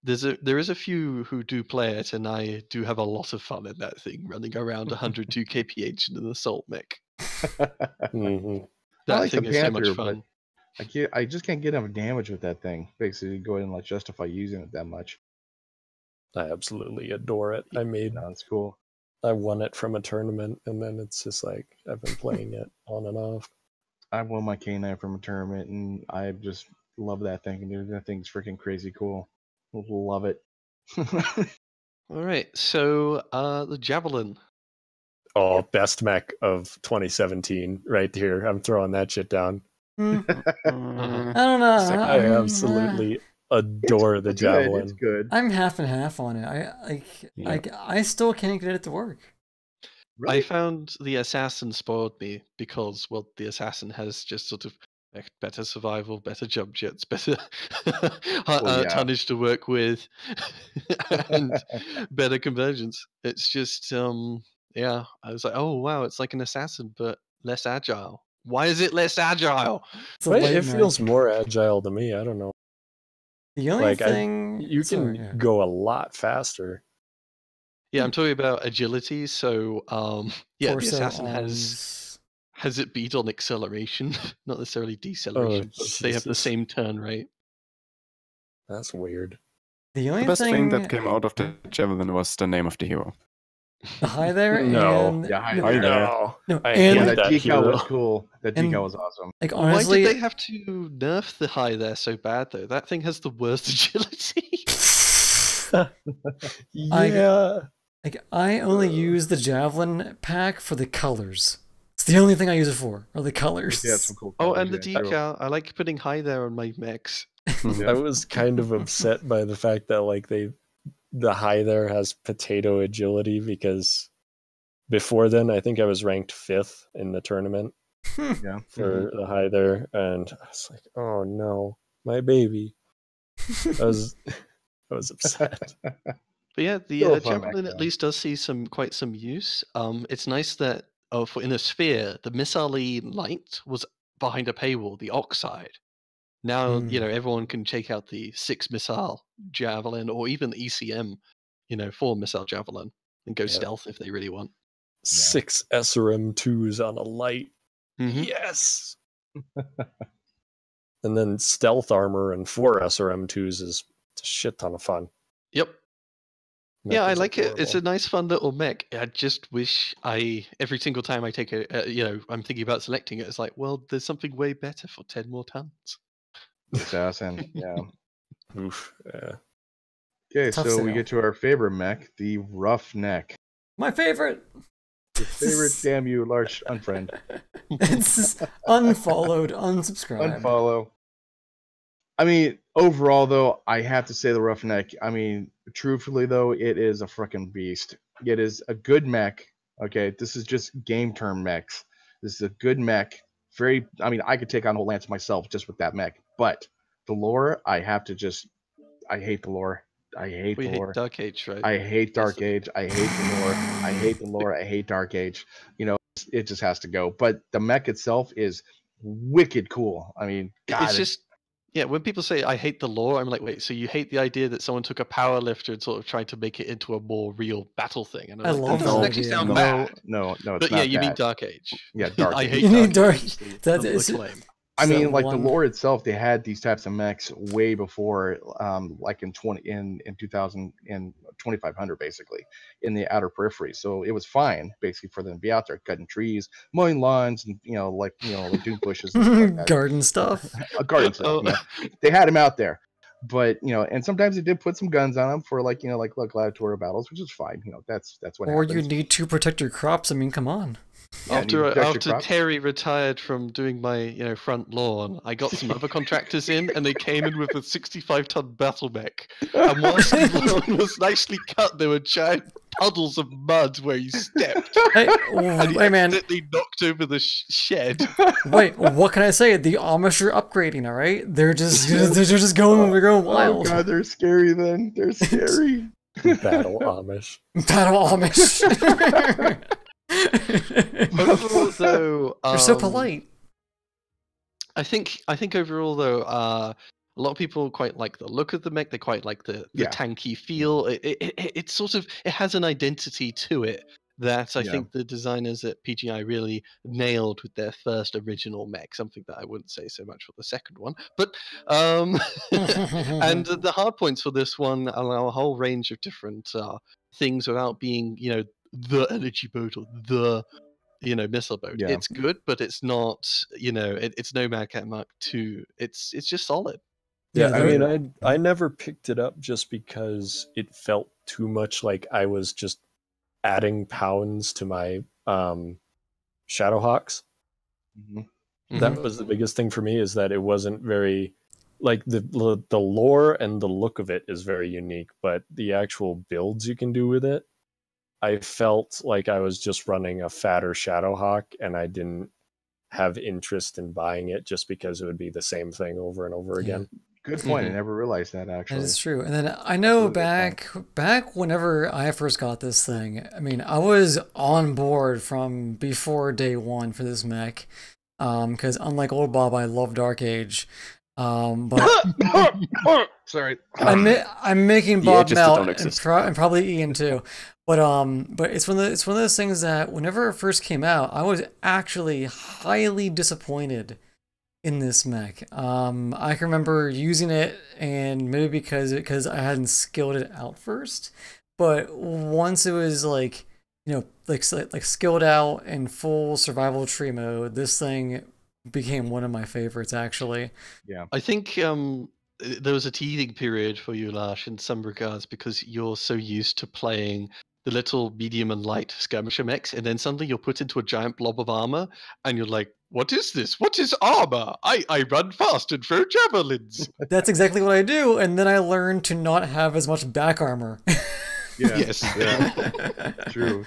there is a few who do play it, and I do have a lot of fun in that thing, running around 102 kph in an assault mech. That thing is so much fun. I just can't get enough damage with that thing. Basically, go ahead and justify using it that much. I absolutely adore it. That's cool. I won it from a tournament, and then it's just like I've been playing it on and off. I won my K9 from a tournament, and I just love that thing. Dude, that thing's freaking crazy cool. Love it. All right, so the Javelin. Oh, best mech of 2017, right here. I'm throwing that shit down. I don't know. I absolutely adore the Javelin. It's good. I'm half and half on it. I still can't get it to work. Really? I found the Assassin spoiled me because, well, the Assassin has just sort of Better survival, better jump jets, better yeah. tonnage to work with, and better conversions. It's just, yeah, I was like, oh wow, it's like an assassin, but less agile. Why is it less agile? It's a Wait, light it mech. feels more agile to me. I don't know. The only Like thing you sorry, can yeah. go a lot faster. Yeah, I'm talking about agility. So, yeah, the Torso, assassin arms. has it beat on acceleration, not necessarily deceleration. But they have the Jesus. same turn rate. That's weird. The only The best thing that thing came out of the Javelin was the name of the hero. the hi there No. and Yeah, hi no, there. No, no, I and Yeah, hate that that decal hero. was cool. That And- decal was awesome. like Why honestly, did they have to nerf the high there so bad though? That thing has the worst agility. Yeah. like I only use the Javelin pack for the colors. It's the only thing I use it for, are the colors. Yeah, some cool. Oh, colors, and the yeah, true. decal. I like putting high there on my mechs. I was kind of upset by the fact that like the high there has potato agility, because before then I think I was ranked 5th in the tournament Yeah. for the high there, and I was like, oh no, my baby. I was upset. But yeah, the Still a fun Javelin mech, at though. least does see quite some use. It's nice that for in a sphere, the missile light was behind a paywall, the Oxide. Now everyone can check out the 6 missile Javelin or even the ECM, 4 missile Javelin, and go stealth if they really want. 6 SRM2s on a light. Mhm. Yes. And then stealth armor and 4 SRM2s is a shit ton of fun. Yep. Mech Yeah, I is like it. It's a adorable. nice, fun little mech. I just wish every single time I take I'm thinking about selecting it. It's like, well, there's something way better for 10 more tons. Assassin. Yeah. Oof. Yeah. Okay, Tough so we sale. get to our favorite mech, the Roughneck. My favorite. Your favorite, damn you, Larsh unfriend. It's unfollowed, unsubscribed. Unfollow. I mean, overall though, I have to say the Roughneck. I mean, truthfully though, it is a freaking beast. It is a good mech. Okay, this is just game term mechs. This is a good mech. I mean, I could take on whole lance myself just with that mech. But the lore, I hate the lore. I hate We the hate lore. Dark Age, right? I hate That's Dark Age. I hate the lore. I hate the lore. I hate Dark Age. It just has to go. But the mech itself is wicked cool. I mean, God, It's just, yeah, when people say I hate the lore, I'm like, wait, so you hate the idea that someone took a power lifter and sort of tried to make it into a more real battle thing? And I'm I like, love that doesn't that actually idea. sound bad. no, it's But not yeah, you mean that. Dark Age. Yeah, Dark I Age. hate You mean Dark Dark- Age. is that the is- claim. I So mean, like the one- lore itself, they had these types of mechs way before, like in 2000 and 2500, basically in the outer periphery. So it was fine, basically, for them to be out there cutting trees, mowing lawns, and like dune bushes and stuff like that. garden stuff. Garden stuff. They had them out there, but and sometimes they did put some guns on them for like gladiatorial battles, which is fine. That's what Or happens. you need to protect your crops. I mean, come on. Yeah, you protect your After crops. Terry retired from doing my front lawn, I got some other contractors in, and they came in with a 65-ton battle mech. And whilst the lawn was nicely cut, there were giant puddles of mud where he stepped. Hey, And he hey man, accidentally knocked over the shed. wait. What can I say? The Amish are upgrading. All right, they're just going. They're going wild. Oh god, they're scary. Then they're scary. Battle Amish. Battle Amish. Overall, though, They're so polite. I think overall, though, a lot of people quite like the look of the mech. They quite like the Yeah. tanky feel. It's sort of, it has an identity to it that I Yeah. think the designers at PGI really nailed with their first original mech. Something that I wouldn't say so much for the second one. But and the hard points for this one allow a whole range of different things without being the energy boat or the missile boat. Yeah. It's good, but it's not it's no Mad Cat Mark II. It's just solid. Yeah, I they're- mean, I never picked it up just because it felt too much like I was just adding pounds to my Shadowhawks. Mhm. That was the biggest thing for me, is that it wasn't very, like, the lore and the look of it is very unique, but the actual builds you can do with it, I felt like I was just running a fatter Shadowhawk, and I didn't have interest in buying it just because it would be the same thing over and over again. Good point. I never realized that, actually. That is true. And then I know back whenever I first got this thing, I mean, I was on board from before day one for this mech. Because unlike old Bob, I love Dark Age. But sorry, I'm making Bob melt and probably Ian too. But it's one of those things that whenever it first came out, I was actually highly disappointed in this mech. I can remember using it, and maybe because I hadn't skilled it out first, but once it was like, you know, like skilled out in full survival tree mode, this thing became one of my favorites, actually. Yeah, I think there was a teething period for you, Larsh, in some regards, because you're so used to playing the little medium and light skirmisher mechs, and then suddenly you're put into a giant blob of armor, and you're like, what is this? What is armor? I run fast and throw javelins. That's exactly what I do, and then I learned to not have as much back armor. yeah, Yes. yeah. True.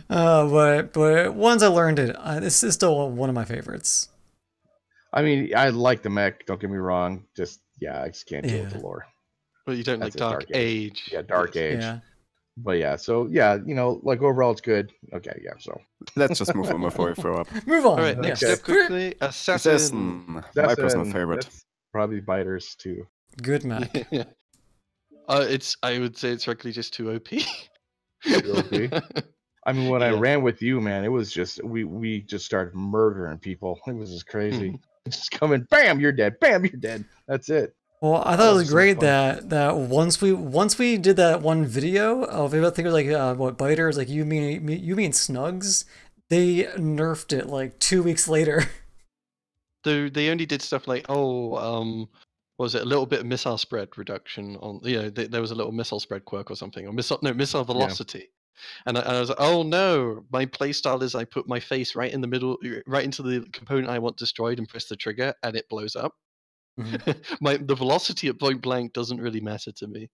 But once I learned it, this is still one of my favorites. I mean, I like the mech. Don't get me wrong. Just I just can't deal with the lore. Well, you don't That's like Dark Age. Yeah, Dark Age. Yeah. But yeah, so yeah, you know, like overall it's good. Okay, yeah, so Let's just move on before we throw up. Move on. All right, next Okay. up quickly, Assassin. My personal favorite. That's probably Biters too. Good mech. I would say it's regularly just too OP. OP? I mean, when I Yeah. ran with you, man, it was just we just started murdering people. It was just crazy. Just coming, bam, you're dead. Bam, you're dead. That's it. Well, I thought it was so great fun. that once we did that one video of, I think it was like what Biters, like you mean Snugs, they nerfed it like 2 weeks later. They only did stuff like, what was it, a little bit of missile spread reduction on, there was a little missile spread quirk or something, or missile velocity. And I was like, oh no, my playstyle is I put my face right in the middle, right into the component I want destroyed and press the trigger and it blows up. The velocity at point blank doesn't really matter to me.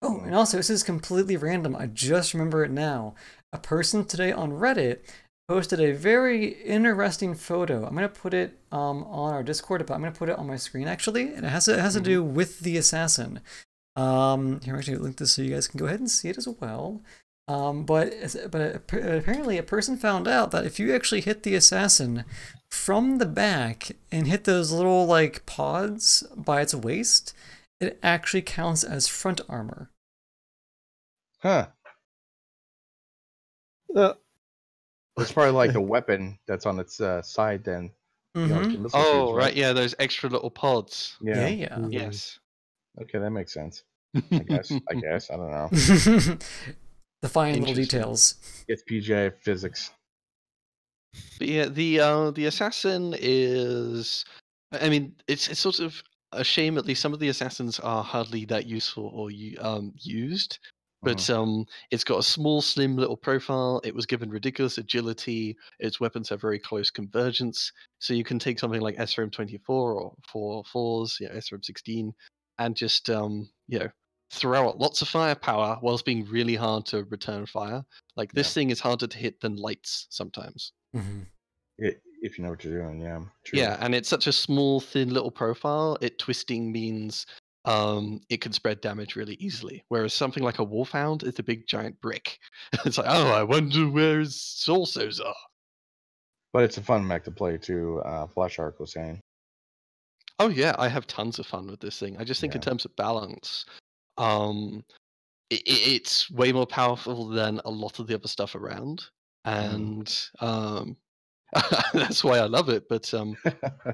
Oh, and also, this is completely random. I just remember it now. A person today on Reddit posted a very interesting photo. I'm going to put it on our Discord, but I'm going to put it on my screen, actually. And it has to do with the assassin. Here, I'm actually link this so you guys can go ahead and see it as well. But apparently a person found out that if you actually hit the assassin from the back and hit those little like pods by its waist, it actually counts as front armor. Huh. It's probably like the weapon that's on its side then. You know, like the missile Oh, tubes, right, yeah, those extra little pods. Yeah. Yes. Okay, that makes sense. I guess. I don't know. The fine little details. It's PJ physics. But yeah, the assassin is, I mean, it's sort of a shame. At least some of the assassins are hardly that useful or used. But it's got a small, slim little profile. It was given ridiculous agility. Its weapons have very close convergence. So you can take something like SRM-24 or 4.4s, SRM-16, and just throw out lots of firepower whilst being really hard to return fire. Like this thing is harder to hit than lights sometimes. If you know what you're doing, yeah. True. Yeah, and it's such a small, thin little profile. Twisting means it can spread damage really easily. Whereas something like a Wolfhound is a big giant brick. It's like, oh, I wonder where his saucers are. But it's a fun mech to play too. Flash Arc was saying. Oh yeah, I have tons of fun with this thing. I just think in terms of balance, it's way more powerful than a lot of the other stuff around, and that's why I love it. But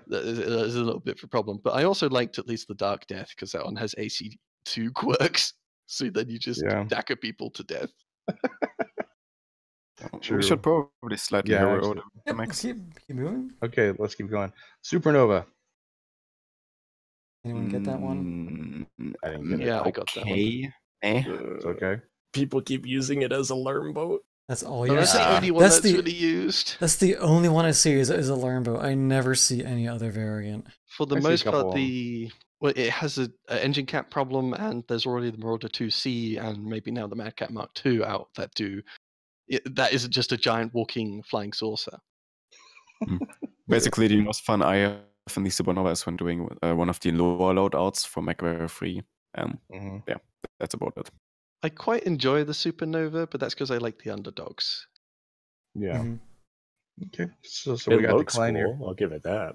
there's a little bit of a problem. But I also liked at least the Dark Death because that one has AC2 quirks, so then you just dagger people to death. We should probably slightly order the mechs. Keep moving. Okay, let's keep going. Supernova. Anyone get that one? I didn't get it. I got that one. It's okay. People keep using it as a alarm boat. That's all you That's the only one that's really used. That's the only one I see is a learn boat. I never see any other variant. For the most part, it has an engine cap problem, and there's already the Marauder 2C and maybe now the Mad Cat Mark II out that do. That isn't just a giant walking flying saucer. Basically, the most fun I have in the Supernova is when doing one of the lower loadouts for Mechwarrior 3. Yeah, that's about it. I quite enjoy the Supernova, but that's because I like the underdogs. Yeah. Okay. So It we got the looks clan here. cool. I'll give it that.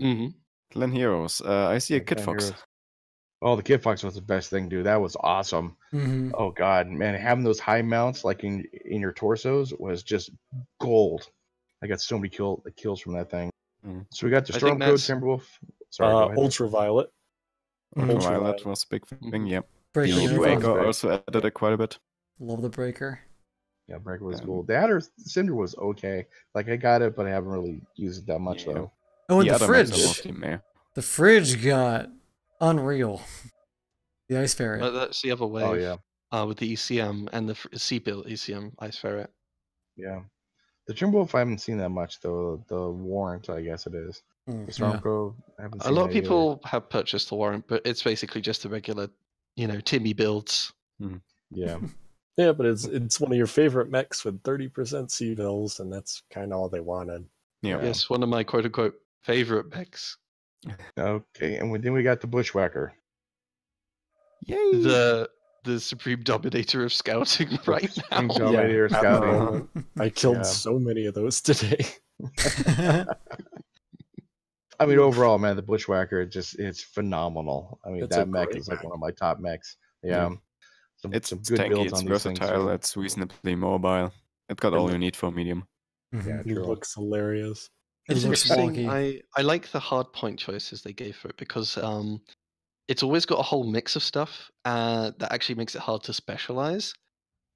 Clan Heroes. I see a Kid Clan Fox. Heroes. Oh, the Kid Fox was the best thing, dude. That was awesome. Oh god, man, having those high mounts like in your torsos was just gold. I got so many kills from that thing. So we got the Stormcode Timberwolf. Sorry, go ahead. Ultraviolet. Ultraviolet was a big thing. Yeah. Breaker. The Breaker also added it quite a bit. Love the Breaker. Yeah, Breaker was cool. The Adder Cinder was okay. Like I got it, but I haven't really used it that much though. Oh, and the other fridge. mechs are mostly meh. The fridge got unreal. The Ice Ferret. That's the other wave. Oh yeah. With the ECM and the C-built ECM Ice Ferret. Yeah. The Timberwolf I haven't seen that much though. The Warrant, I guess it is. The Stormcode, I haven't seen A lot of that people have purchased the Warrant, but it's basically just the regular, Timmy builds. Yeah. Yeah, but it's one of your favorite mechs with 30% C-bills, and that's kind of all they wanted. Yeah. Yes, one of my quote-unquote favorite mechs. Okay, and then we got the Bushwhacker. Yay! The Supreme Dominator of Scouting right now. Supreme Dominator of Scouting. I killed so many of those today. I mean, overall, man, the Bushwhacker, it's phenomenal. I mean, It's that a mech great is like mech. one of my top mechs. Yeah. It's some good tanky, builds it's on these things. versatile, Too. it's reasonably mobile. It got all you need for medium. Yeah, It true. looks hilarious. It It's looks interesting. wonky. I like the hard point choices they gave for it because it's always got a whole mix of stuff that actually makes it hard to specialize,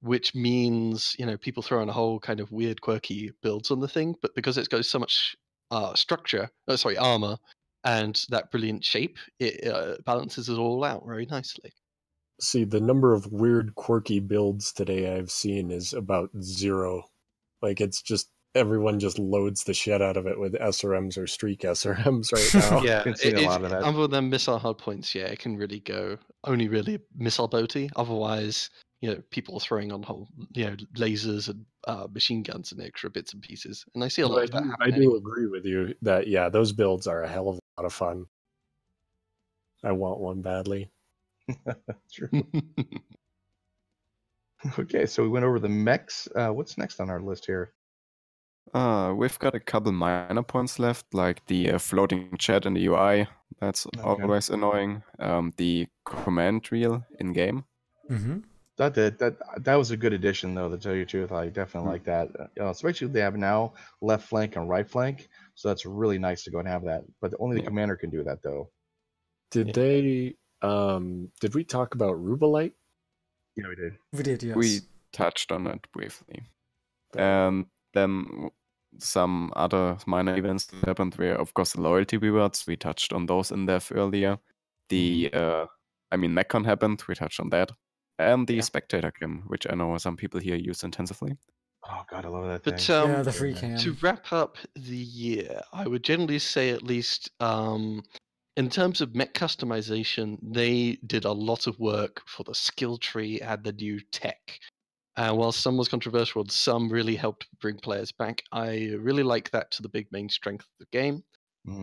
which means people throw in a whole kind of weird, quirky builds on the thing. But because it goes so much armor, and that brilliant shape, it balances it all out very nicely. See, the number of weird, quirky builds today I've seen is about 0. Like, it's just everyone just loads the shit out of it with SRMs or streak SRMs right now. Yeah, Been seeing a lot of that. other than missile hardpoints, yeah, it can really go only really missile boaty. Otherwise, people are throwing on whole, lasers and machine guns and extra bits and pieces. And I see a lot of that I happening. do agree with you that, yeah, those builds are a hell of a lot of fun. I want one badly. True. Okay, so we went over the mechs. What's next on our list here? We've got a couple minor points left, like the floating chat in the UI. That's always annoying. The command reel in game. That was a good addition, though. To tell you the truth, I definitely like that. Especially they have now left flank and right flank, so that's really nice to go and have that. But only the commander can do that, though. Did they? Did we talk about Rubalite? Yeah, we did. We did, yes. We touched on it briefly. And then some other minor events that happened were, of course, the loyalty rewards. We touched on those in depth earlier. The, Mechcon happened. We touched on that. And the spectator cam, which I know some people here use intensively. Oh, God, I love that But thing. yeah, the free cam. To wrap up the year, I would generally say at least in terms of mech customization, they did a lot of work for the skill tree and the new tech. While some was controversial and some really helped bring players back, I really like that to the big main strength of the game.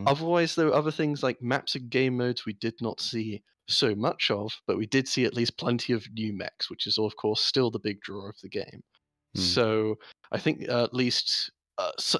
Otherwise, there were other things like maps and game modes we did not see so much of, but we did see at least plenty of new mechs, which is, of course, still the big draw of the game. So I think at least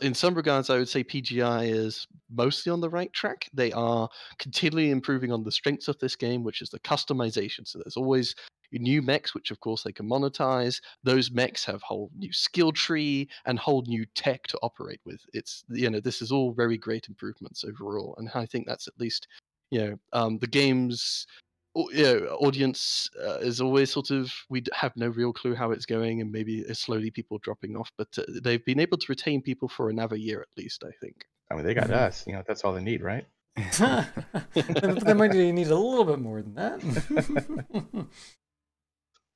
in some regards, I would say PGI is mostly on the right track. They are continually improving on the strengths of this game, which is the customization. So there's always new mechs, which of course they can monetize. Those mechs have whole new skill tree and whole new tech to operate with. It's this is all very great improvements overall, and I think that's at least the game's audience is always sort of, we have no real clue how it's going, and maybe it's slowly people dropping off, but they've been able to retain people for another year at least, I think. I mean, they got us. That's all they need, right? They might need a little bit more than that.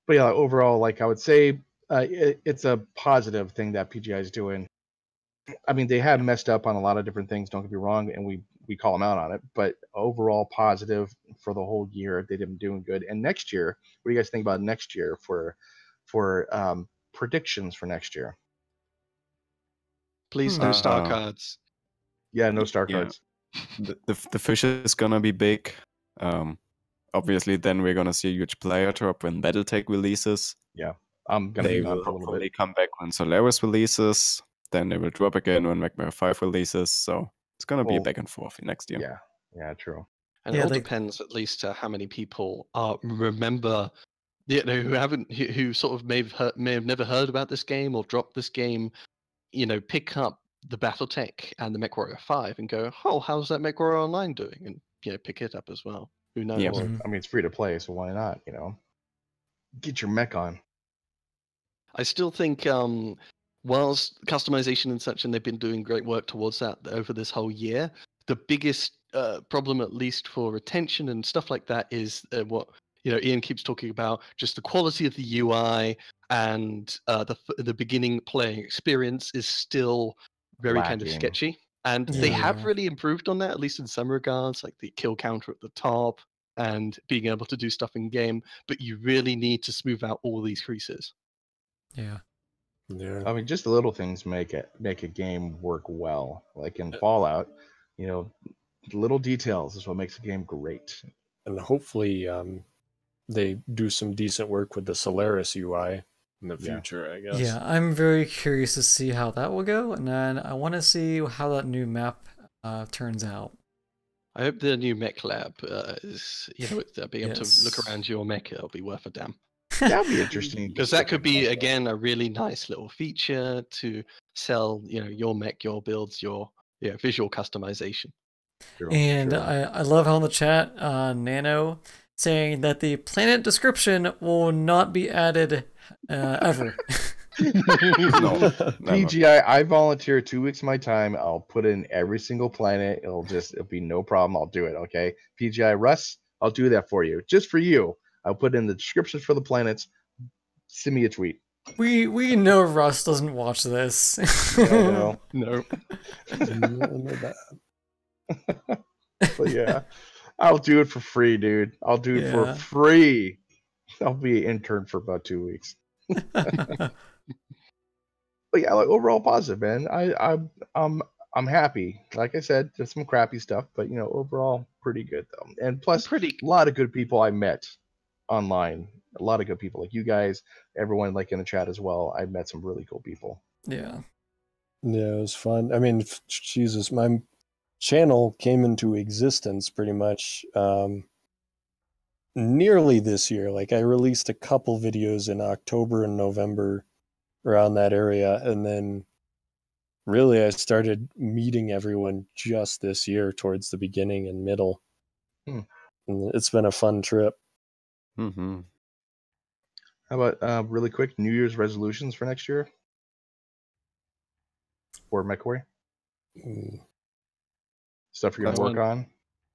But yeah, overall, like I would say, it's a positive thing that PGI is doing. I mean, they have messed up on a lot of different things, don't get me wrong, and we call them out on it, but overall positive for the whole year. They've been doing good. And next year, what do you guys think about next year for predictions for next year? Please no star cards. Yeah, no star Yeah. cards. The fish is gonna be big. Obviously, then we're gonna see a huge player drop when BattleTech releases. Yeah, I'm gonna They be gone will for a little hopefully bit. come back when Solaris releases. Then they will drop again when Mechwarrior 5 releases. So it's gonna be Well, back and forth next year. Yeah, true. And Yeah, it all they- depends, at least, how many people remember, who sort of may have never heard about this game or dropped this game. Pick up the BattleTech and the Mechwarrior 5 and go, oh, how's that Mechwarrior Online doing? And pick it up as well. Who knows? Yeah. Well, Mhm. I mean, it's free to play, so why not? Get your mech on. I still think, whilst customization and such, and they've been doing great work towards that over this whole year, the biggest problem, at least for retention and stuff like that, is what Ian keeps talking about: just the quality of the UI and the beginning playing experience is still very kind of Lacking. sketchy. And they have Yeah. really improved on that, at least in some regards, like the kill counter at the top and being able to do stuff in game. But you really need to smooth out all these creases. Yeah. Yeah. I mean, just the little things make a game work well. Like in Fallout, little details is what makes a game great. And hopefully they do some decent work with the Solaris UI in the Yeah. future, I guess. Yeah, I'm very curious to see how that will go, and then I want to see how that new map turns out. I hope the new mech lab is, with being able to look Yes. around your mech, it'll be worth a damn. That'd be interesting. Because that could be, again, a really nice little feature to sell, your mech, your builds, your visual customization. True, And true. I love how in the chat, Nano saying that the planet description will not be added ever. No, never. PGI, I volunteer 2 weeks of my time. I'll put in every single planet. It'll be no problem. I'll do it. Okay. PGI, Russ, I'll do that for you. Just for you. I'll put in the descriptions for the planets. Send me a tweet. We know Russ doesn't watch this. No. No. But yeah, I'll do it for free, dude. I'll do it for Yeah. free. I'll be an intern for about 2 weeks. But yeah, like overall positive, man. I'm happy. Like I said, there's some crappy stuff, but overall pretty good though. And plus, a lot of good people I met online. A lot of good people, like you guys, everyone like in the chat as well. I met some really cool people. Yeah. Yeah, it was fun. I mean, Jesus, my channel came into existence pretty much nearly this year. Like I released a couple videos in October and November around that area, and then really I started meeting everyone just this year towards the beginning and middle. And it's been a fun trip. Mm-hmm. How about really quick New Year's resolutions for next year? For Mechwarrior? Stuff you're gonna work on?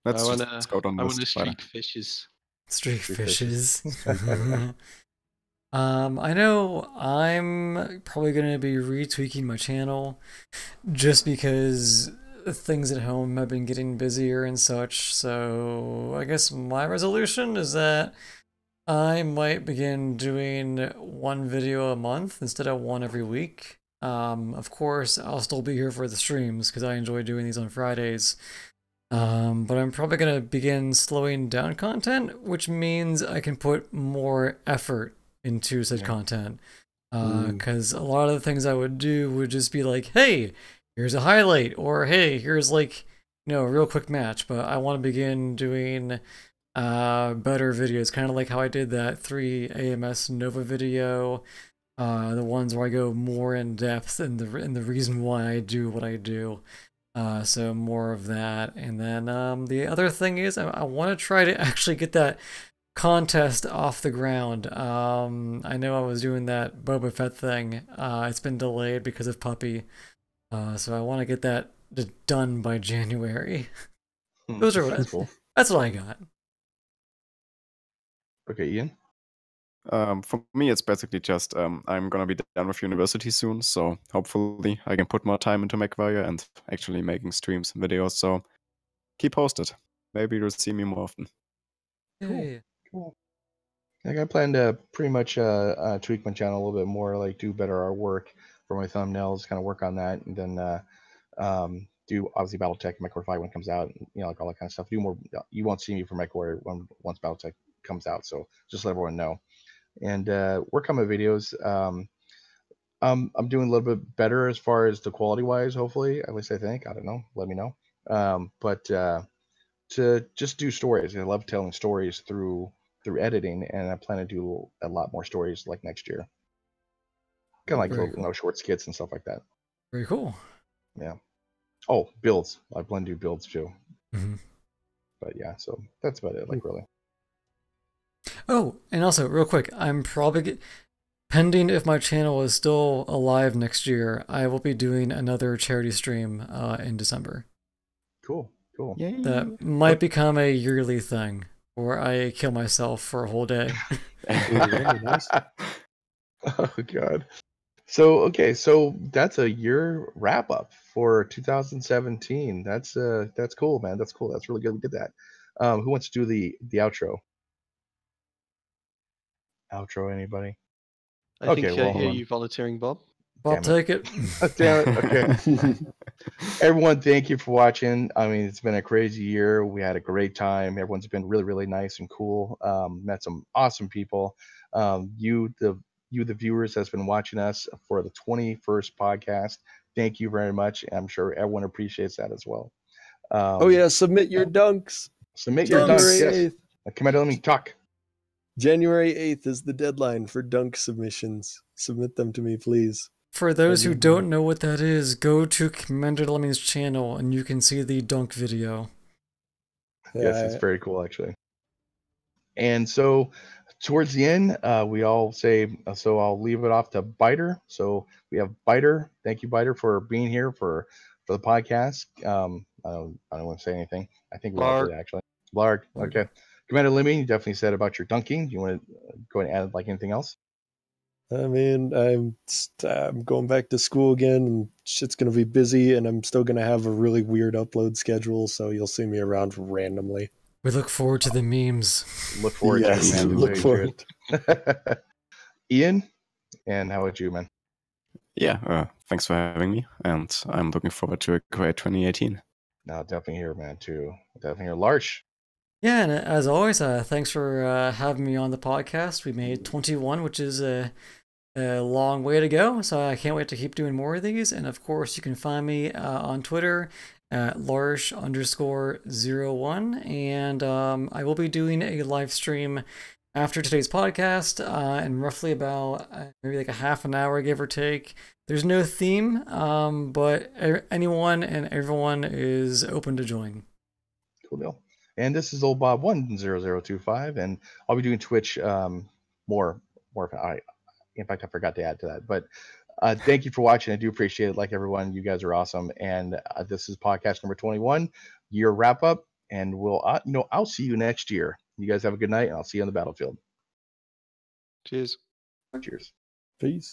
Let's I just go down want this to spider. streak fishes. Streak Streak fishes. I know I'm probably going to be retweaking my channel just because things at home have been getting busier and such. So I guess my resolution is that I might begin doing one video a month instead of one every week. Of course, I'll still be here for the streams because I enjoy doing these on Fridays. But I'm probably going to begin slowing down content, which means I can put more effort into said content. Because a lot of the things I would do would just be like, hey, here's a highlight, or hey, here's like, a real quick match. But I want to begin doing better videos, kind of like how I did that 3 AMS Nova video, the ones where I go more in depth and the reason why I do what I do. So more of that. And then the other thing is I want to try to actually get that contest off the ground. I know I was doing that Boba Fett thing. It's been delayed because of Puppy. So I want to get that done by January. Those are That's cool. That's what I got. Okay, Ian. For me, it's basically just I'm gonna be done with university soon, so hopefully I can put more time into Mechwarrior and actually making streams and videos. So keep posted. Maybe you'll see me more often. Cool. Like I plan to pretty much tweak my channel a little bit more, like do better artwork for my thumbnails, kind of work on that, and then do obviously BattleTech and Mechwarrior 5 when it comes out, and, you know, like all that kind of stuff. Do more. You won't see me for Mechwarrior once BattleTech comes out. So just let everyone know. And work on my videos. I'm doing a little bit better as far as the quality wise. Hopefully, at least I think. I don't know. Let me know. But to just do stories. I love telling stories through editing, and I plan to do a lot more stories like next year. Kind of like Very little, cool. you know, short skits and stuff like that. Very cool. Yeah. Oh, builds. I plan to do builds too. Mm-hmm. But yeah, so that's about it. Like really. Oh, and also real quick, I'm probably pending if my channel is still alive next year. I will be doing another charity stream in December. Cool. Cool. Yay. That might become a yearly thing, where I kill myself for a whole day. Nice. Oh God. So okay, so that's a year wrap up for 2017. That's cool, man. That's cool. That's really good. We did that. Who wants to do the outro? Outro, anybody? I think Okay, well, I hear hold on. you volunteering, Bob. I'll Damn take it. Damn it. Okay. Everyone, thank you for watching. I mean, it's been a crazy year. We had a great time. Everyone's been really, really nice and cool. Met some awesome people. You, the viewers, that's been watching us for the 21st podcast. Thank you very much. I'm sure everyone appreciates that as well. Oh yeah, submit your dunks. Submit your January dunks. Yes. 8th. Come on, let me talk. January 8th is the deadline for dunk submissions. Submit them to me, please. For those who don't know what that is, go to Commander Lemming's channel and you can see the dunk video. Yes, it's very cool actually. And so towards the end, we all say, so I'll leave it off to Biter. So we have Biter. Thank you, Biter, for being here for the podcast. I don't want to say anything. I think we all did actually. Lark. Okay. Commander Lemmy, you definitely said about your dunking. Do you want to go and add like anything else? I mean, I'm going back to school again, and shit's gonna be busy, and I'm still gonna have a really weird upload schedule, so you'll see me around randomly. We look forward to the memes. Look forward to it, man. Look forward. Ian, and how about you, man? Yeah, thanks for having me, and I'm looking forward to a great 2018. No, definitely here, man, too. Definitely here. Larsh. Yeah, and as always, thanks for having me on the podcast. We made 21, which is a long way to go, so I can't wait to keep doing more of these. And of course, you can find me on Twitter at Larsh_01, and I will be doing a live stream after today's podcast in roughly about maybe like a half an hour, give or take. There's no theme, but anyone and everyone is open to join. Cool deal. And this is Old Bob 10025, and I'll be doing Twitch more. In fact, I forgot to add to that. But thank you for watching. I do appreciate it. Like everyone, you guys are awesome. And this is podcast number 21, year wrap up. And we'll, I'll see you next year. You guys have a good night, and I'll see you on the battlefield. Cheers. Cheers. Peace.